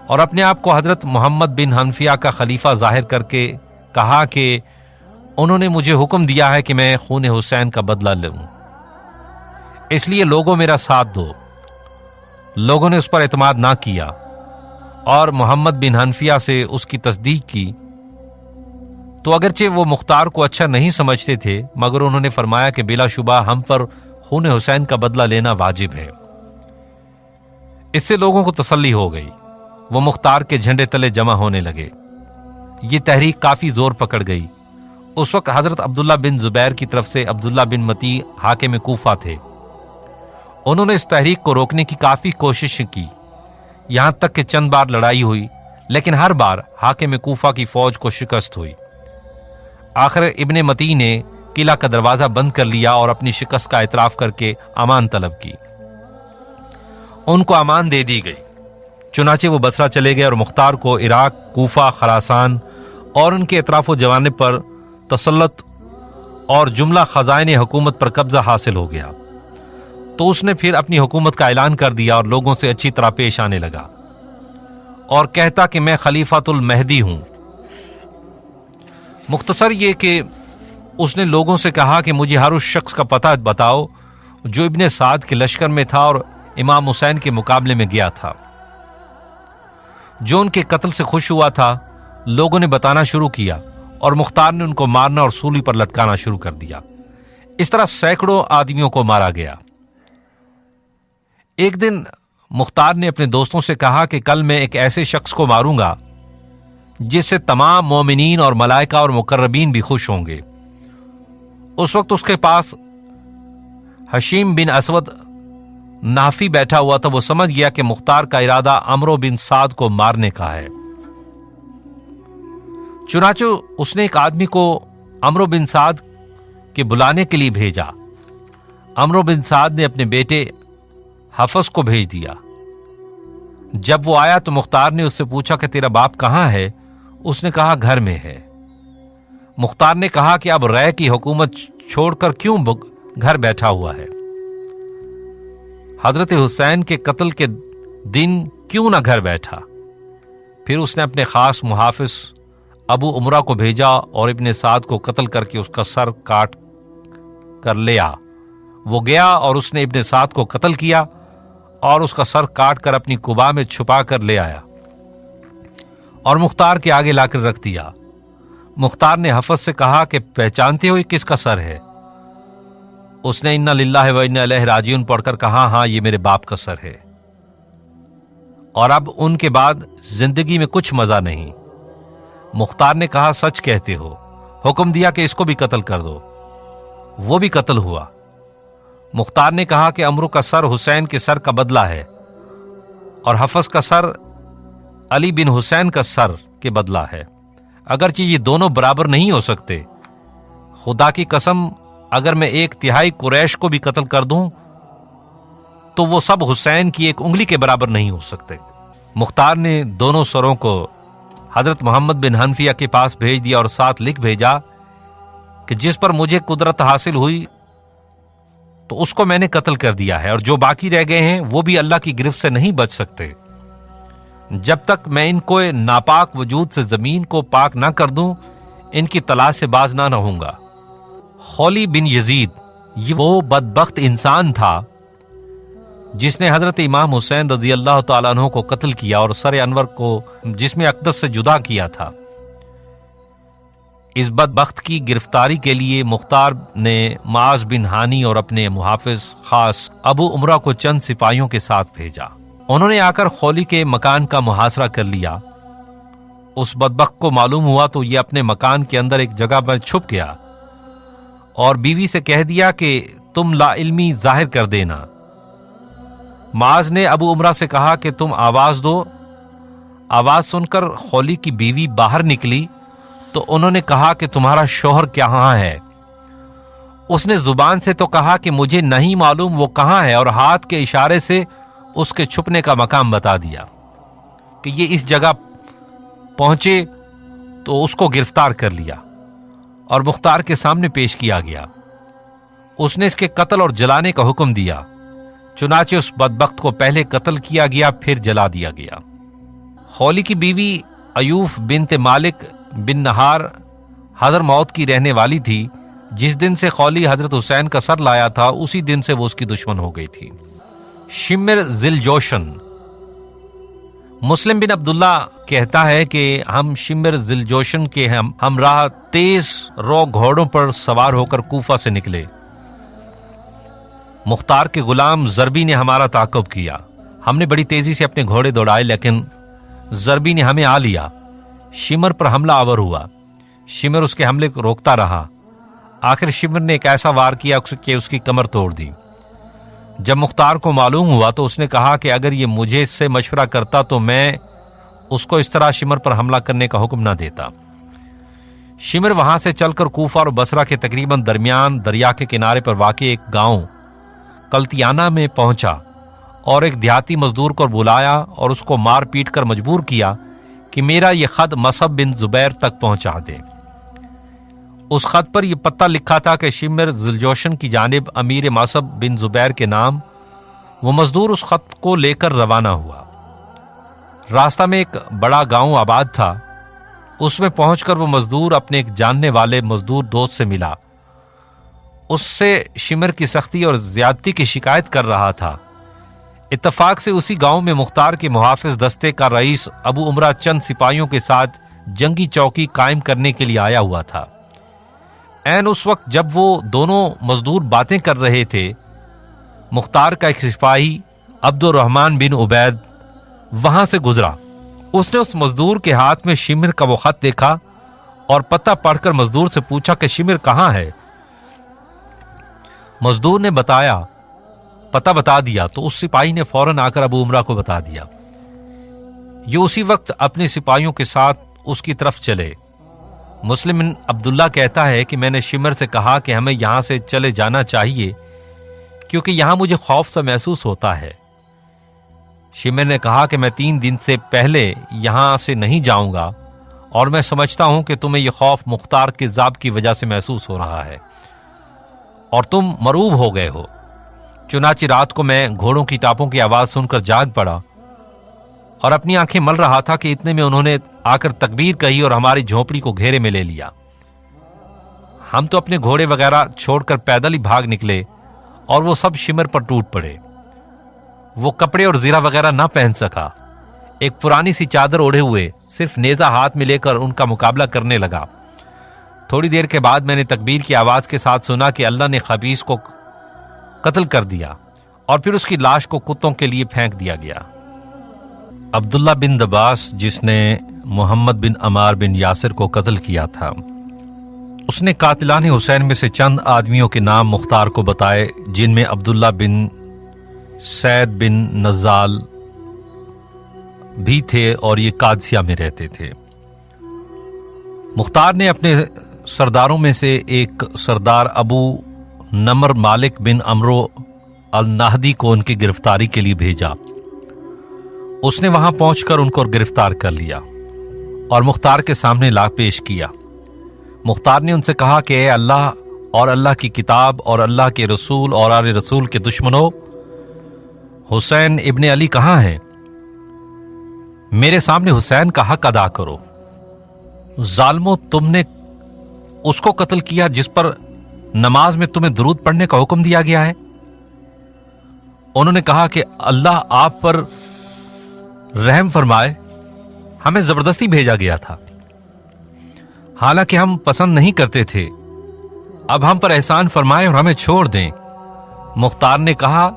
اور اپنے آپ کو حضرت محمد بن حنفیہ کا خلیفہ ظاہر کر کے کہا کہ انہوں نے مجھے حکم دیا ہے کہ میں خون حسین کا بدلہ لوں، اس لیے لوگوں میرا ساتھ دو۔ لوگوں نے اس پر اعتماد نہ کیا اور محمد بن حنفیہ سے اس کی تصدیق کی، تو اگرچہ وہ مختار کو اچھا نہیں سمجھتے تھے، مگر انہوں نے فرمایا کہ بلا شبہ ہم پر خون حسین کا بدلہ لینا واجب ہے۔ اس سے لوگوں کو تسلی ہو گئی، وہ مختار کے جھنڈے تلے جمع ہونے لگے۔ یہ تحریک کافی زور پکڑ گئی۔ اس وقت حضرت عبداللہ بن زبیر کی طرف سے عبداللہ بن متی حاکم کوفہ تھے۔ انہوں نے اس تحریک کو روکنے کی کافی کوشش کی، یہاں تک کہ چند بار لڑائی ہوئی، لیکن ہر بار حاکم کوفہ کی فوج کو شکست ہوئی۔ آخر ابن متی نے قلعہ کا دروازہ بند کر لیا اور اپنی شکست کا اعتراف کر کے امان طلب کی۔ ان کو امان دے دی گئی، چنانچہ وہ بصرہ چلے گئے اور مختار کو عراق، کوفہ، خراسان اور ان کے اطراف و جوانب پر تسلط اور جملہ خزائن حکومت پر قبضہ حاصل ہو گیا۔ تو اس نے پھر اپنی حکومت کا اعلان کر دیا اور لوگوں سے اچھی طرح پیش آنے لگا اور کہتا کہ میں خلیفۃ المہدی ہوں۔ مختصر یہ کہ اس نے لوگوں سے کہا کہ مجھے ہر اس شخص کا پتہ بتاؤ جو ابن سعد کے لشکر میں تھا اور امام حسین کے مقابلے میں گیا تھا۔ جو ان کے قتل سے خوش ہوا تھا، لوگوں نے بتانا شروع کیا اور مختار نے ان کو مارنا اور سولی پر لٹکانا شروع کر دیا۔ اس طرح سینکڑوں آدمیوں کو مارا گیا۔ ایک دن مختار نے اپنے دوستوں سے کہا کہ کل میں ایک ایسے شخص کو ماروں گا جس سے تمام مومنین اور ملائکہ اور مقربین بھی خوش ہوں گے۔ اس وقت اس کے پاس حشیم بن اسود نافی بیٹھا ہوا تھا۔ وہ سمجھ گیا کہ مختار کا ارادہ عمرو بن سعد کو مارنے کا ہے، چنانچہ اس نے ایک آدمی کو عمرو بن سعد کے بلانے کے لیے بھیجا۔ عمرو بن سعد نے اپنے بیٹے حفص کو بھیج دیا۔ جب وہ آیا تو مختار نے اس سے پوچھا کہ تیرا باپ کہاں ہے؟ اس نے کہا گھر میں ہے۔ مختار نے کہا کہ اب رے کی حکومت چھوڑ کر کیوں گھر بیٹھا ہوا ہے؟ حضرت حسین کے قتل کے دن کیوں نہ گھر بیٹھا؟ پھر اس نے اپنے خاص محافظ ابو عمرہ کو بھیجا اور ابن سعد کو قتل کر کے اس کا سر کاٹ کر لیا۔ وہ گیا اور اس نے ابن سعد کو قتل کیا اور اس کا سر کاٹ کر اپنی قبا میں چھپا کر لے آیا اور مختار کے آگے لا کر رکھ دیا۔ مختار نے حفص سے کہا کہ پہچانتے ہو یہ کس کا سر ہے؟ اس نے انا للہ و انا الیہ راجعون پڑھ کر کہا ہاں یہ میرے باپ کا سر ہے، اور اب ان کے بعد زندگی میں کچھ مزہ نہیں۔ مختار نے کہا سچ کہتے ہو۔ حکم دیا کہ اس کو بھی قتل کر دو۔ وہ بھی قتل ہوا۔ مختار نے کہا کہ عمرو کا سر حسین کے سر کا بدلہ ہے اور حفص کا سر علی بن حسین کا سر کے بدلہ ہے، اگرچہ یہ دونوں برابر نہیں ہو سکتے۔ خدا کی قسم اگر میں 1/3 قریش کو بھی قتل کر دوں تو وہ سب حسین کی ایک انگلی کے برابر نہیں ہو سکتے۔ مختار نے دونوں سروں کو حضرت محمد بن حنفیہ کے پاس بھیج دیا اور ساتھ لکھ بھیجا کہ جس پر مجھے قدرت حاصل ہوئی تو اس کو میں نے قتل کر دیا ہے، اور جو باقی رہ گئے ہیں وہ بھی اللہ کی گرفت سے نہیں بچ سکتے جب تک میں ان کو ناپاک وجود سے زمین کو پاک نہ کر دوں، ان کی تلاش سے باز نہ ہوں گا۔ خولی بن یزید یہ وہ بدبخت انسان تھا جس نے حضرت امام حسین رضی اللہ تعالیٰ عنہ کو قتل کیا اور سر انور کو جسم اقدس سے جدا کیا تھا۔ اس بدبخت کی گرفتاری کے لیے مختار نے معاذ بن ہانی اور اپنے محافظ خاص ابو عمرہ کو چند سپاہیوں کے ساتھ بھیجا۔ انہوں نے آ کر خولی کے مکان کا محاصرہ کر لیا۔ اس بدبخت کو معلوم ہوا تو یہ اپنے مکان کے اندر ایک جگہ پر چھپ گیا اور بیوی سے کہہ دیا کہ تم لا علمی ظاہر کر دینا۔ معاذ نے ابو عمرہ سے کہا کہ تم آواز دو۔ آواز سن کر خولی کی بیوی باہر نکلی تو انہوں نے کہا کہ تمہارا شوہر کہاں ہے؟ اس نے زبان سے تو کہا کہ مجھے نہیں معلوم وہ کہاں ہے، اور ہاتھ کے اشارے سے اس کے چھپنے کا مقام بتا دیا کہ یہ اس جگہ پہنچے، تو اس کو گرفتار کر لیا اور مختار کے سامنے پیش کیا گیا۔ اس نے اس کے قتل اور جلانے کا حکم دیا، چنانچہ اس بدبخت کو پہلے قتل کیا گیا، پھر جلا دیا گیا۔ خولی کی بیوی ایوف بنت مالک بن نہار حضر موت کی رہنے والی تھی۔ جس دن سے خولی حضرت حسین کا سر لایا تھا اسی دن سے وہ اس کی دشمن ہو گئی تھی۔ شمر ذل جوشن، مسلم بن عبداللہ کہتا ہے کہ ہم شمر ذل جوشن کے ہمراہ 23 رو گھوڑوں پر سوار ہو کر کوفہ سے نکلے۔ مختار کے غلام زربی نے ہمارا تعاقب کیا، ہم نے بڑی تیزی سے اپنے گھوڑے دوڑائے، لیکن زربی نے ہمیں آ لیا۔ شمر پر حملہ آور ہوا، شمر اس کے حملے کو روکتا رہا، آخر شمر نے ایک ایسا وار کیا کہ اس کی کمر توڑ دی۔ جب مختار کو معلوم ہوا تو اس نے کہا کہ اگر یہ مجھے اس سے مشورہ کرتا تو میں اس کو اس طرح شمر پر حملہ کرنے کا حکم نہ دیتا۔ شمر وہاں سے چل کر کوفہ اور بصرہ کے تقریباً درمیان دریا کے کنارے پر واقع ایک گاؤں کلتیانہ میں پہنچا اور ایک دیہاتی مزدور کو بلایا اور اس کو مار پیٹ کر مجبور کیا کہ میرا یہ خط مصعب بن زبیر تک پہنچا دے۔ اس خط پر یہ پتہ لکھا تھا کہ شمر ذوالجوشن کی جانب امیر مصعب بن زبیر کے نام۔ وہ مزدور اس خط کو لے کر روانہ ہوا۔ راستہ میں ایک بڑا گاؤں آباد تھا، اس میں پہنچ کر وہ مزدور اپنے ایک جاننے والے مزدور دوست سے ملا، اس سے شمر کی سختی اور زیادتی کی شکایت کر رہا تھا۔ اتفاق سے اسی گاؤں میں مختار کے محافظ دستے کا رئیس ابو عمرہ چند سپاہیوں کے ساتھ جنگی چوکی قائم کرنے کے لیے آیا ہوا تھا۔ عین اس وقت جب وہ دونوں مزدور باتیں کر رہے تھے، مختار کا ایک سپاہی عبد الرحمن بن عبید وہاں سے گزرا۔ اس نے اس مزدور کے ہاتھ میں شمر کا وہ خط دیکھا اور پتہ پڑھ کر مزدور سے پوچھا کہ شمر کہاں ہے۔ مزدور نے پتہ بتا دیا تو اس سپاہی نے فوراً آ کر ابو عمرہ کو بتا دیا۔ یہ اسی وقت اپنے سپاہیوں کے ساتھ اس کی طرف چلے۔ مسلم بن عبداللہ کہتا ہے کہ میں نے شمر سے کہا کہ ہمیں یہاں سے چلے جانا چاہیے کیونکہ یہاں مجھے خوف سا محسوس ہوتا ہے۔ شمر نے کہا کہ میں 3 دن سے پہلے یہاں سے نہیں جاؤں گا اور میں سمجھتا ہوں کہ تمہیں یہ خوف مختار کے ذاب کی وجہ سے محسوس ہو رہا ہے اور تم مروب ہو گئے ہو۔ چنانچہ رات کو میں گھوڑوں کی ٹاپوں کی آواز سن کر جاگ پڑا اور اپنی آنکھیں مل رہا تھا کہ اتنے میں انہوں نے آ کر تکبیر کہی اور ہماری جھونپڑی کو گھیرے میں لے لیا۔ ہم تو اپنے گھوڑے وغیرہ چھوڑ کر پیدل ہی بھاگ نکلے اور وہ سب شمر پر ٹوٹ پڑے۔ وہ کپڑے اور زرہ وغیرہ نہ پہن سکا، ایک پرانی سی چادر اوڑھے ہوئے صرف نیزہ ہاتھ میں لے کر ان کا مقابلہ کرنے لگا۔ تھوڑی دیر کے بعد میں نے تکبیر کی آواز کے ساتھ سنا کہ اللہ نے خبیث کو قتل کر دیا اور پھر اس کی لاش کو کتوں کے لیے پھینک دیا گیا۔ عبداللہ بن دباس جس نے محمد بن عمار بن یاسر کو قتل کیا تھا، اس نے قاتلان حسین میں سے چند آدمیوں کے نام مختار کو بتائے جن میں عبداللہ بن سید بن نزال بھی تھے اور یہ قادسیہ میں رہتے تھے۔ مختار نے اپنے سرداروں میں سے ایک سردار ابو نمر مالک بن عمرو النہدی کو ان کی گرفتاری کے لیے بھیجا۔ اس نے وہاں پہنچ کر ان کو گرفتار کر لیا اور مختار کے سامنے لا پیش کیا۔ مختار نے ان سے کہا کہ اے اللہ اور اللہ کی کتاب اور اللہ کے رسول اور آل رسول کے دشمنوں، حسین ابن علی کہاں ہیں؟ میرے سامنے حسین کا حق ادا کرو۔ ظالموں، تم نے اس کو قتل کیا جس پر نماز میں تمہیں درود پڑھنے کا حکم دیا گیا ہے۔ انہوں نے کہا کہ اللہ آپ پر رحم فرمائے، ہمیں زبردستی بھیجا گیا تھا، حالانکہ ہم پسند نہیں کرتے تھے، اب ہم پر احسان فرمائے اور ہمیں چھوڑ دیں۔ مختار نے کہا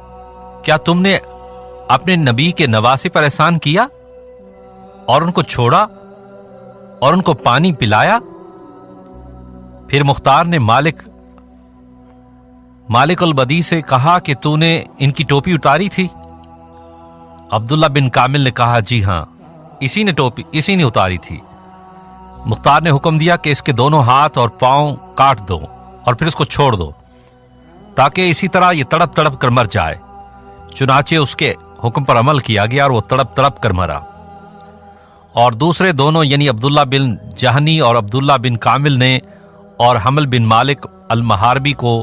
کیا تم نے اپنے نبی کے نواسے پر احسان کیا اور ان کو چھوڑا اور ان کو پانی پلایا؟ پھر مختار نے مالک البدی سے کہا کہ تو نے ان کی ٹوپی اتاری تھی؟ عبداللہ بن کامل نے کہا جی ہاں، اسی نے اتاری تھی۔ مختار نے حکم دیا کہ اس کے دونوں ہاتھ اور پاؤں کاٹ دو اور پھر اس کو چھوڑ دو۔ ताकि इसी तरह ये तड़प तड़प कर मर जाए। चुनाचे उसके हुक्म पर अमल किया गया और वो तड़प तड़प कर मरा। और दूसरे दोनों यानी अब्दुल्ला बिन जहनी और अब्दुल्ला बिन कामिल ने और हमल बिन मालिक अल महारबी को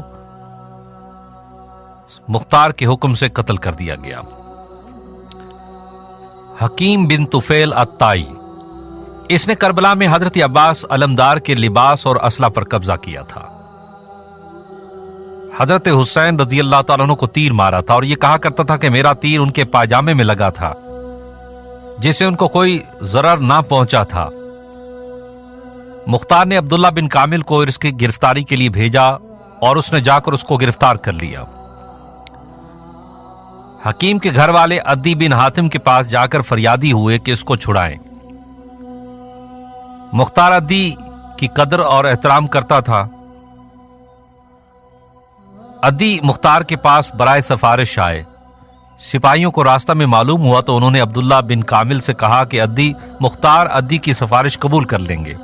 मुख्तार के हुक्म से कत्ल कर दिया गया। हकीम बिन तुफैल अत्ताई, इसने करबला में हजरत अब्बास अलमदार के लिबास और असला पर कब्जा किया था। हजरत हुसैन रजी अल्लाह तआला अन्हु को तीर मारा था और यह कहा करता था कि मेरा तीर उनके पायजामे में लगा था, जिससे उनको कोई जरर ना पहुंचा था। मुख्तार ने अब्दुल्ला बिन कामिल को इसकी गिरफ्तारी के लिए भेजा और उसने जाकर उसको गिरफ्तार कर लिया। हकीम के घर वाले अद्दी बिन हातिम के पास जाकर फरियादी हुए कि इसको छुड़ाएं। मुख्तार अद्दी की कदर और एहतराम करता था। अद्दी मुख्तार के पास बराए सफारिश आए। सिपाहियों को रास्ता में मालूम हुआ तो उन्होंने अब्दुल्ला बिन कामिल से कहा कि अद्दी मुख्तार अद्दी की सफारिश कबूल कर लेंगे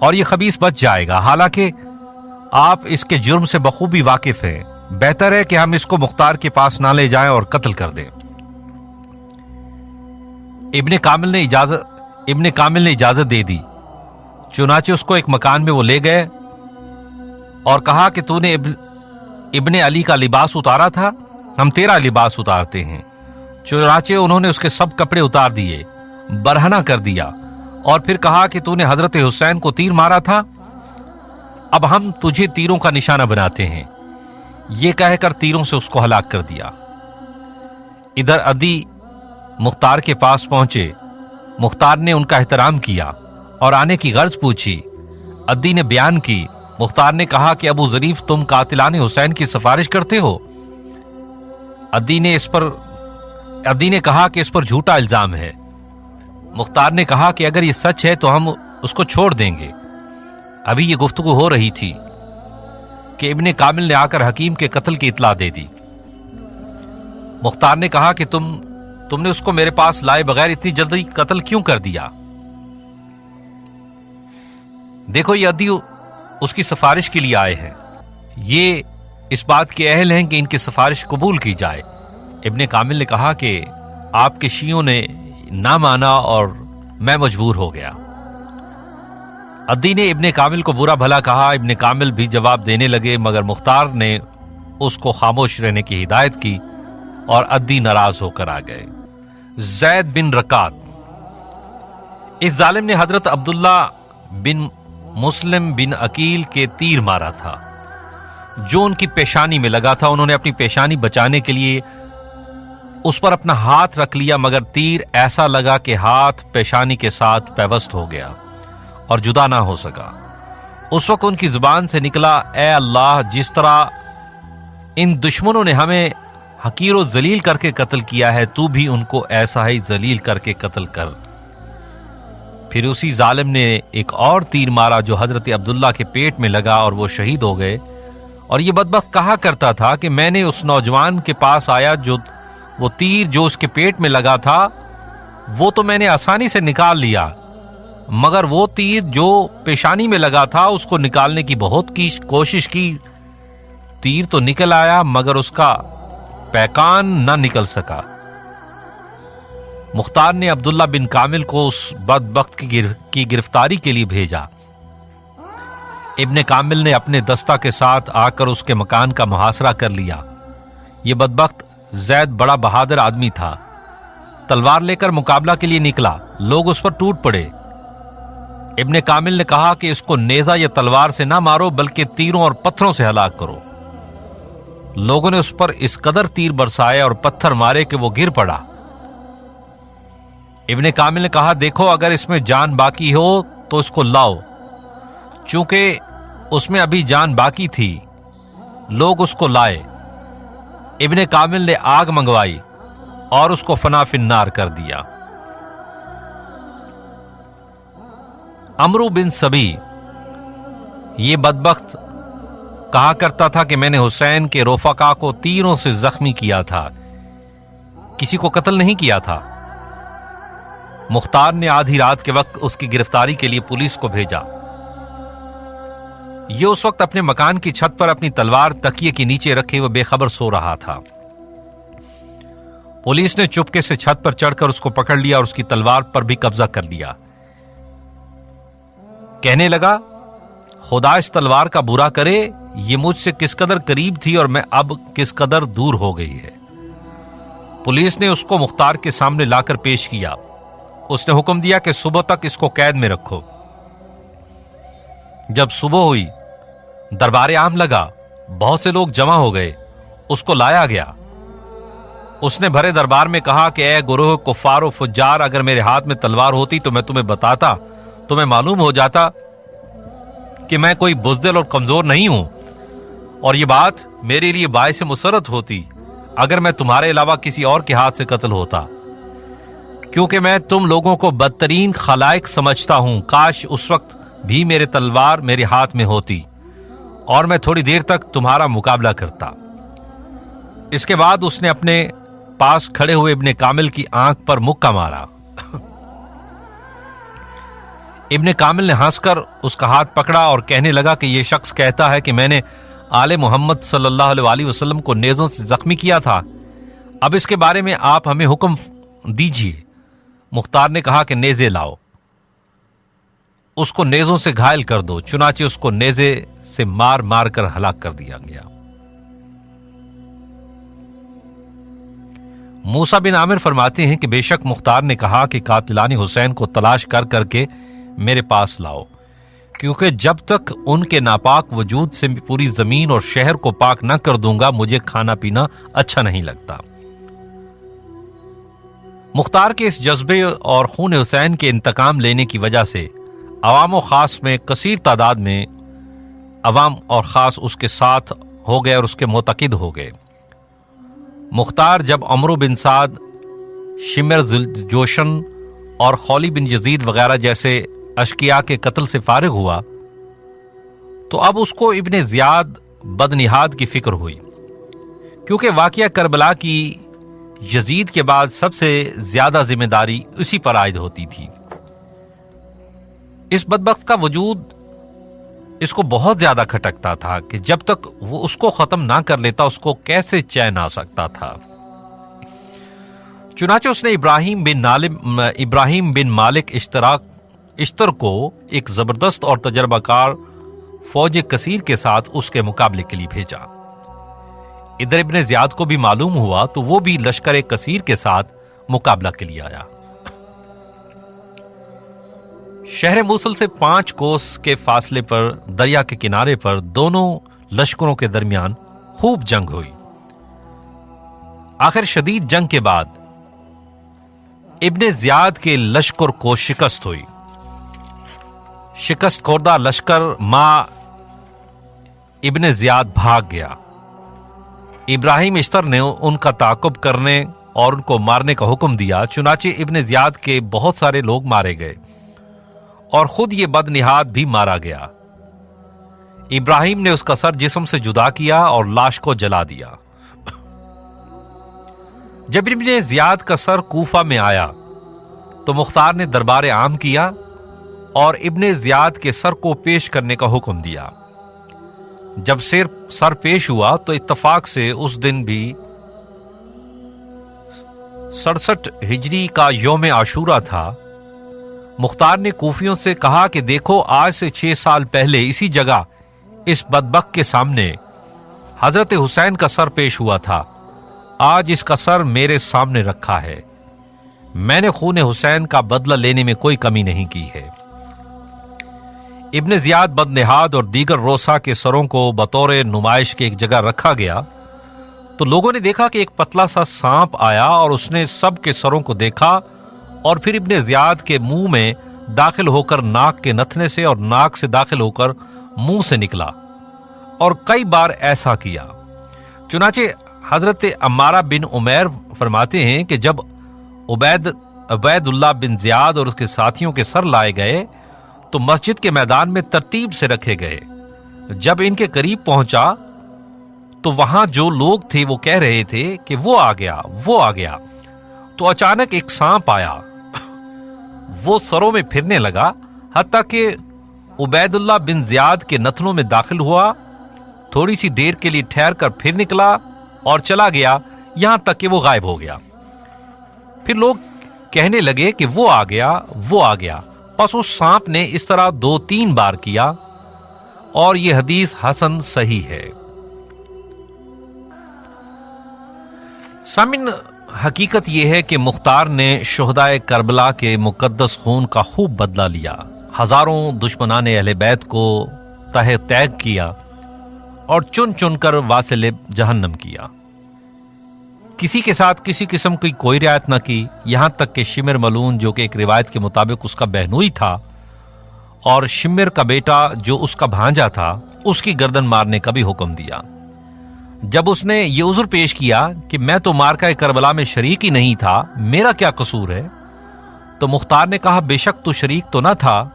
और ये खबीस बच जाएगा। हालांकि आप इसके जुर्म से बखूबी वाकिफ हैं, बेहतर है कि हम इसको मुख्तार के पास ना ले जाएं और कत्ल कर दें। इब्ने कामिल ने इजाजत दे दी। चुनाचे उसको एक मकान में वो ले गए और कहा कि तूने इब्ने अली का लिबास उतारा था, हम तेरा लिबास उतारते हैं। चुनाचे उन्होंने उसके सब कपड़े उतार दिए, बरहना कर दिया और फिर कहा कि तूने हजरत हुसैन को तीर मारा था, अब हम तुझे तीरों का निशाना बनाते हैं। ये कहकर तीरों से उसको हलाक कर दिया। इधर अदी मुख्तार के पास पहुंचे। मुख्तार ने उनका एहतराम किया और आने की गर्ज पूछी। अद्दी ने बयान की। मुख्तार ने कहा कि अबू जरीफ, तुम कातिलाने हुसैन की सिफारिश करते हो। अद्दी ने कहा कि इस पर झूठा इल्जाम है। मुख्तार ने कहा कि अगर ये सच है तो हम उसको छोड़ देंगे। अभी ये गुफ्तगू हो रही थी कि इब्ने कामिल ने आकर हकीम के कत्ल की इत्ला दे दी। मुख्तार ने कहा कि तुमने उसको मेरे पास लाए बगैर इतनी जल्दी कत्ल क्यों कर दिया? देखो, ये अद्दी उसकी सिफारिश के लिए आए हैं, ये इस बात के अहल हैं कि इनकी सिफारिश कबूल की जाए। इब्ने कामिल ने कहा कि आपके शियों ने ना माना और मैं मजबूर हो गया। अद्दी ने इब्ने कामिल को बुरा भला कहा। इब्ने कामिल भी जवाब देने लगे, मगर मुख्तार ने उसको खामोश रहने की हिदायत की और अद्दी नाराज होकर आ गए। जैद बिन रकात, इस जालिम ने हजरत अब्दुल्ला बिन मुस्लिम बिन अकील के तीर मारा था जो उनकी पेशानी में लगा था। उन्होंने अपनी पेशानी बचाने के लिए उस पर अपना हाथ रख लिया, मगर तीर ऐसा लगा कि हाथ पेशानी के साथ पैवस्त हो गया और जुदा ना हो सका। उस वक्त उनकी जुबान से निकला, ए अल्लाह, जिस तरह इन दुश्मनों ने हमें हकीर और जलील करके कत्ल किया है, तू भी उनको ऐसा ही जलील करके कत्ल कर। फिर उसी जालिम ने एक और तीर मारा जो हजरत अब्दुल्ला के पेट में लगा और वो शहीद हो गए। और ये बदबख्त कहा करता था कि मैंने उस नौजवान के पास आया जो वो तीर जो उसके पेट में लगा था वो तो मैंने आसानी से निकाल लिया, मगर वो तीर जो पेशानी में लगा था उसको निकालने की बहुत कोशिश की। तीर तो निकल आया मगर उसका पैकान ना निकल सका। मुख्तार ने अब्दुल्ला बिन कामिल को उस बदबख्त की गिरफ्तारी के लिए भेजा। इब्ने कामिल ने अपने दस्ता के साथ आकर उसके मकान का मुहासरा कर लिया। यह बदबख्त जैद बड़ा बहादुर आदमी था। तलवार लेकर मुकाबला के लिए निकला, लोग उस पर टूट पड़े। इब्ने कामिल ने कहा कि इसको नेजा या तलवार से ना मारो बल्कि तीरों और पत्थरों से हलाक करो। लोगों ने उस पर इस कदर तीर बरसाए और पत्थर मारे कि वो गिर पड़ा। इब्ने कामिल ने कहा, देखो, अगर इसमें जान बाकी हो तो इसको लाओ। चूंकि उसमें अभी जान बाकी थी, लोग उसको लाए। इब्ने कामिल ने आग मंगवाई और उसको फना फिन्नार कर दिया। अमरू बिन सबी, ये बदबख्त कहा करता था कि मैंने हुसैन के रोफका को तीरों से जख्मी किया था, किसी को कत्ल नहीं किया था। मुख्तार ने आधी रात के वक्त उसकी गिरफ्तारी के लिए पुलिस को भेजा। ये उस वक्त अपने मकान की छत पर अपनी तलवार तकिए के नीचे रखे हुए बेखबर सो रहा था। पुलिस ने चुपके से छत पर चढ़कर उसको पकड़ लिया और उसकी तलवार पर भी कब्जा कर लिया। कहने लगा, खुदा इस तलवार का बुरा करे, ये मुझसे किस कदर करीब थी और मैं अब किस कदर दूर हो गई है। पुलिस ने उसको मुख्तार के सामने लाकर पेश किया। उसने हुक्म दिया कि सुबह तक इसको कैद में रखो। जब सुबह हुई, दरबार आम लगा, बहुत से लोग जमा हो गए। उसको लाया गया। उसने भरे दरबार में कहा कि ए गुरोह कुफ्फार और फुज्जार, अगर मेरे हाथ में तलवार होती तो मैं तुम्हें बताता, तुम्हें मालूम हो जाता कि मैं कोई बुज़दिल और कमजोर नहीं हूं, और ये बात मेरे लिए बाइस मुसरत होती अगर मैं तुम्हारे अलावा किसी और के हाथ से कत्ल होता, क्योंकि मैं तुम लोगों को बदतरीन खलाइक समझता हूं। काश उस वक्त भी मेरे तलवार मेरे हाथ में होती और मैं थोड़ी देर तक तुम्हारा मुकाबला करता। इसके बाद उसने अपने पास खड़े हुए इब्ने कामिल की आंख पर मुक्का मारा। इब्ने कामिल ने हंसकर उसका हाथ पकड़ा और कहने लगा कि यह शख्स कहता है कि मैंने आले मोहम्मद सल्लल्लाहु अलैहि वसल्लम को नेज़ों से जख्मी किया था। अब इसके बारे में आप हमें हुक्म दीजिए। मुख्तार ने कहा कि नेज़े लाओ, उसको नेज़ों से घायल कर दो। चुनाचे उसको नेज़े से मार मार कर हलाक कर दिया गया। मूसा बिन आमिर फरमाते हैं कि बेशक मुख्तार ने कहा कि कातिलानी हुसैन को तलाश कर करके मेरे पास लाओ, क्योंकि जब तक उनके नापाक वजूद से पूरी जमीन और शहर को पाक न कर दूंगा, मुझे खाना पीना अच्छा नहीं लगता। मुख्तार के इस जज्बे और खून हुसैन के इंतकाम लेने की वजह से अवाम और खास में कसीर तादाद में अवाम और खास उसके साथ हो गए और उसके मुतकिद हो गए। मुख्तार जब अमरू बिन साद, शिमर जोशन और खौली बिन यजीद वगैरह जैसे अशकिया के कत्ल से फारिग हुआ, तो अब उसको इब्ने ज़ियाद बदनिहाद की फिक्र हुई, क्योंकि वाकया करबला की यजीद के बाद सबसे ज्यादा जिम्मेदारी उसी पर आयद होती थी। इस बदबख्त का वजूद इसको बहुत ज्यादा खटकता था कि जब तक वो उसको खत्म ना कर लेता उसको कैसे चैन आ सकता था। चुनाचे उसने इब्राहिम बिन मालिक इश्तर को एक जबरदस्त और तजर्बाकार फौज कसीर के साथ उसके मुकाबले के लिए भेजा। इधर इब्ने ज़ियाद को भी मालूम हुआ तो वो भी लश्कर कसीर के साथ मुकाबला के लिए आया। शहर मूसल से 5 कोस के फासले पर दरिया के किनारे पर दोनों लश्करों के दरमियान खूब जंग हुई। आखिर शदीद जंग के बाद इब्ने ज़ियाद के लश्कर को शिकस्त हुई। शिकस्त खोरदा लश्कर मां इब्ने ज़ियाद भाग गया। इब्राहिम इश्तर ने उनका ताकुब करने और उनको मारने का हुक्म दिया। चुनाचे इब्ने ज़ियाद के बहुत सारे लोग मारे गए और खुद ये बदनिहाद भी मारा गया। इब्राहिम ने उसका सर जिस्म से जुदा किया और लाश को जला दिया। जब इब्ने ज़ियाद का सर कूफा में आया तो मुख्तार ने दरबार आम किया और इब्ने ज़ियाद के सर को पेश करने का हुक्म दिया। जब सर पेश हुआ तो इत्तफाक से उस दिन भी 67 हिजरी का यौम आशूरा था। मुख्तार ने कूफियों से कहा कि देखो, आज से 6 साल पहले इसी जगह इस बदबख्त के सामने हजरत हुसैन का सर पेश हुआ था। आज इसका सर मेरे सामने रखा है। मैंने खून हुसैन का बदला लेने में कोई कमी नहीं की है। इब्ने ज़ियाद बदनिहाद और दीगर रोसा के सरों को बतौर नुमाइश के एक जगह रखा गया तो लोगों ने देखा कि एक पतला सा सांप आया और उसने सब के सरों को देखा और फिर इब्ने ज़ियाद के मुंह में दाखिल होकर नाक के नथने से और नाक से दाखिल होकर मुंह से निकला और कई बार ऐसा किया। चुनाचे हजरत अम्मारा बिन उमैर फरमाते हैं कि जब उबैदुल्लाह बिन ज़ियाद और उसके साथियों के सर लाए गए तो मस्जिद के मैदान में तरतीब से रखे गए। जब इनके करीब पहुंचा तो वहां जो लोग थे वो कह रहे थे कि वो आ गया, वो आ गया। तो अचानक एक सांप आया, वो सरों में फिरने लगा, हत्ता कि उबैदुल्लाह बिन जियाद के नथनों में दाखिल हुआ, थोड़ी सी देर के लिए ठहर कर फिर निकला और चला गया, यहां तक कि वो गायब हो गया। फिर लोग कहने लगे कि वो आ गया, वो आ गया। बस उस सांप ने इस तरह 2-3 बार किया और ये हदीस हसन सही है। सामिन, हकीकत यह है कि मुख्तार ने शुहदाए करबला के मुकद्दस खून का खूब बदला लिया। हजारों दुश्मनाने अहले बैत को तहे तैग किया और चुन चुन कर वासिले जहन्नम किया। किसी के साथ किसी किस्म की कोई रियायत न की, यहां तक कि शिमर मलून, जो कि एक रिवायत के मुताबिक उसका बहनोई था, और शिमर का बेटा जो उसका भांजा था, उसकी गर्दन मारने का भी हुक्म दिया। जब उसने ये उज़्र पेश किया कि मैं तो मारका करबला में शरीक ही नहीं था, मेरा क्या कसूर है, तो मुख्तार ने कहा, बेशक तू शरीक तो न था,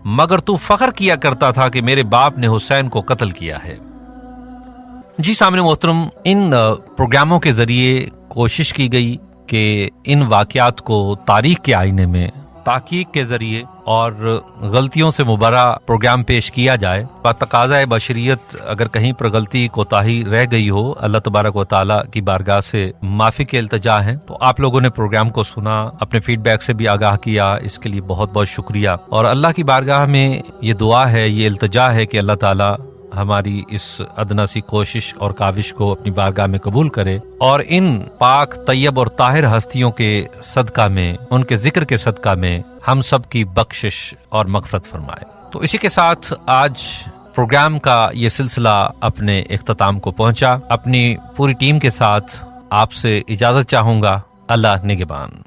मगर तू फख्र किया करता था कि मेरे बाप ने हुसैन को कत्ल किया है। जी सामने मोहतरम, इन प्रोग्रामों के जरिए कोशिश की गई कि इन वाकयात को तारीख के आईने में ताकीक के जरिए और गलतियों से मुबर्रा प्रोग्राम पेश किया जाए। तकाज़ा बशरियत अगर कहीं पर गलती कोताही रह गई हो, अल्लाह तबारक व तआला की बारगाह से माफ़ी के इल्तिजा है। तो आप लोगों ने प्रोग्राम को सुना, अपने फीडबैक से भी आगाह किया, इसके लिए बहुत बहुत शुक्रिया। और अल्लाह की बारगाह में ये दुआ है, ये इल्तिजा है कि अल्लाह ताला हमारी इस अदना सी कोशिश और काविश को अपनी बारगाह में कबूल करे और इन पाक तैयब और ताहिर हस्तियों के सदका में, उनके जिक्र के सदका में हम सब की बख्शिश और मगफरत फरमाए। तो इसी के साथ आज प्रोग्राम का ये सिलसिला अपने इख्तिताम को पहुंचा। अपनी पूरी टीम के साथ आपसे इजाजत चाहूंगा। अल्लाह निगहबान।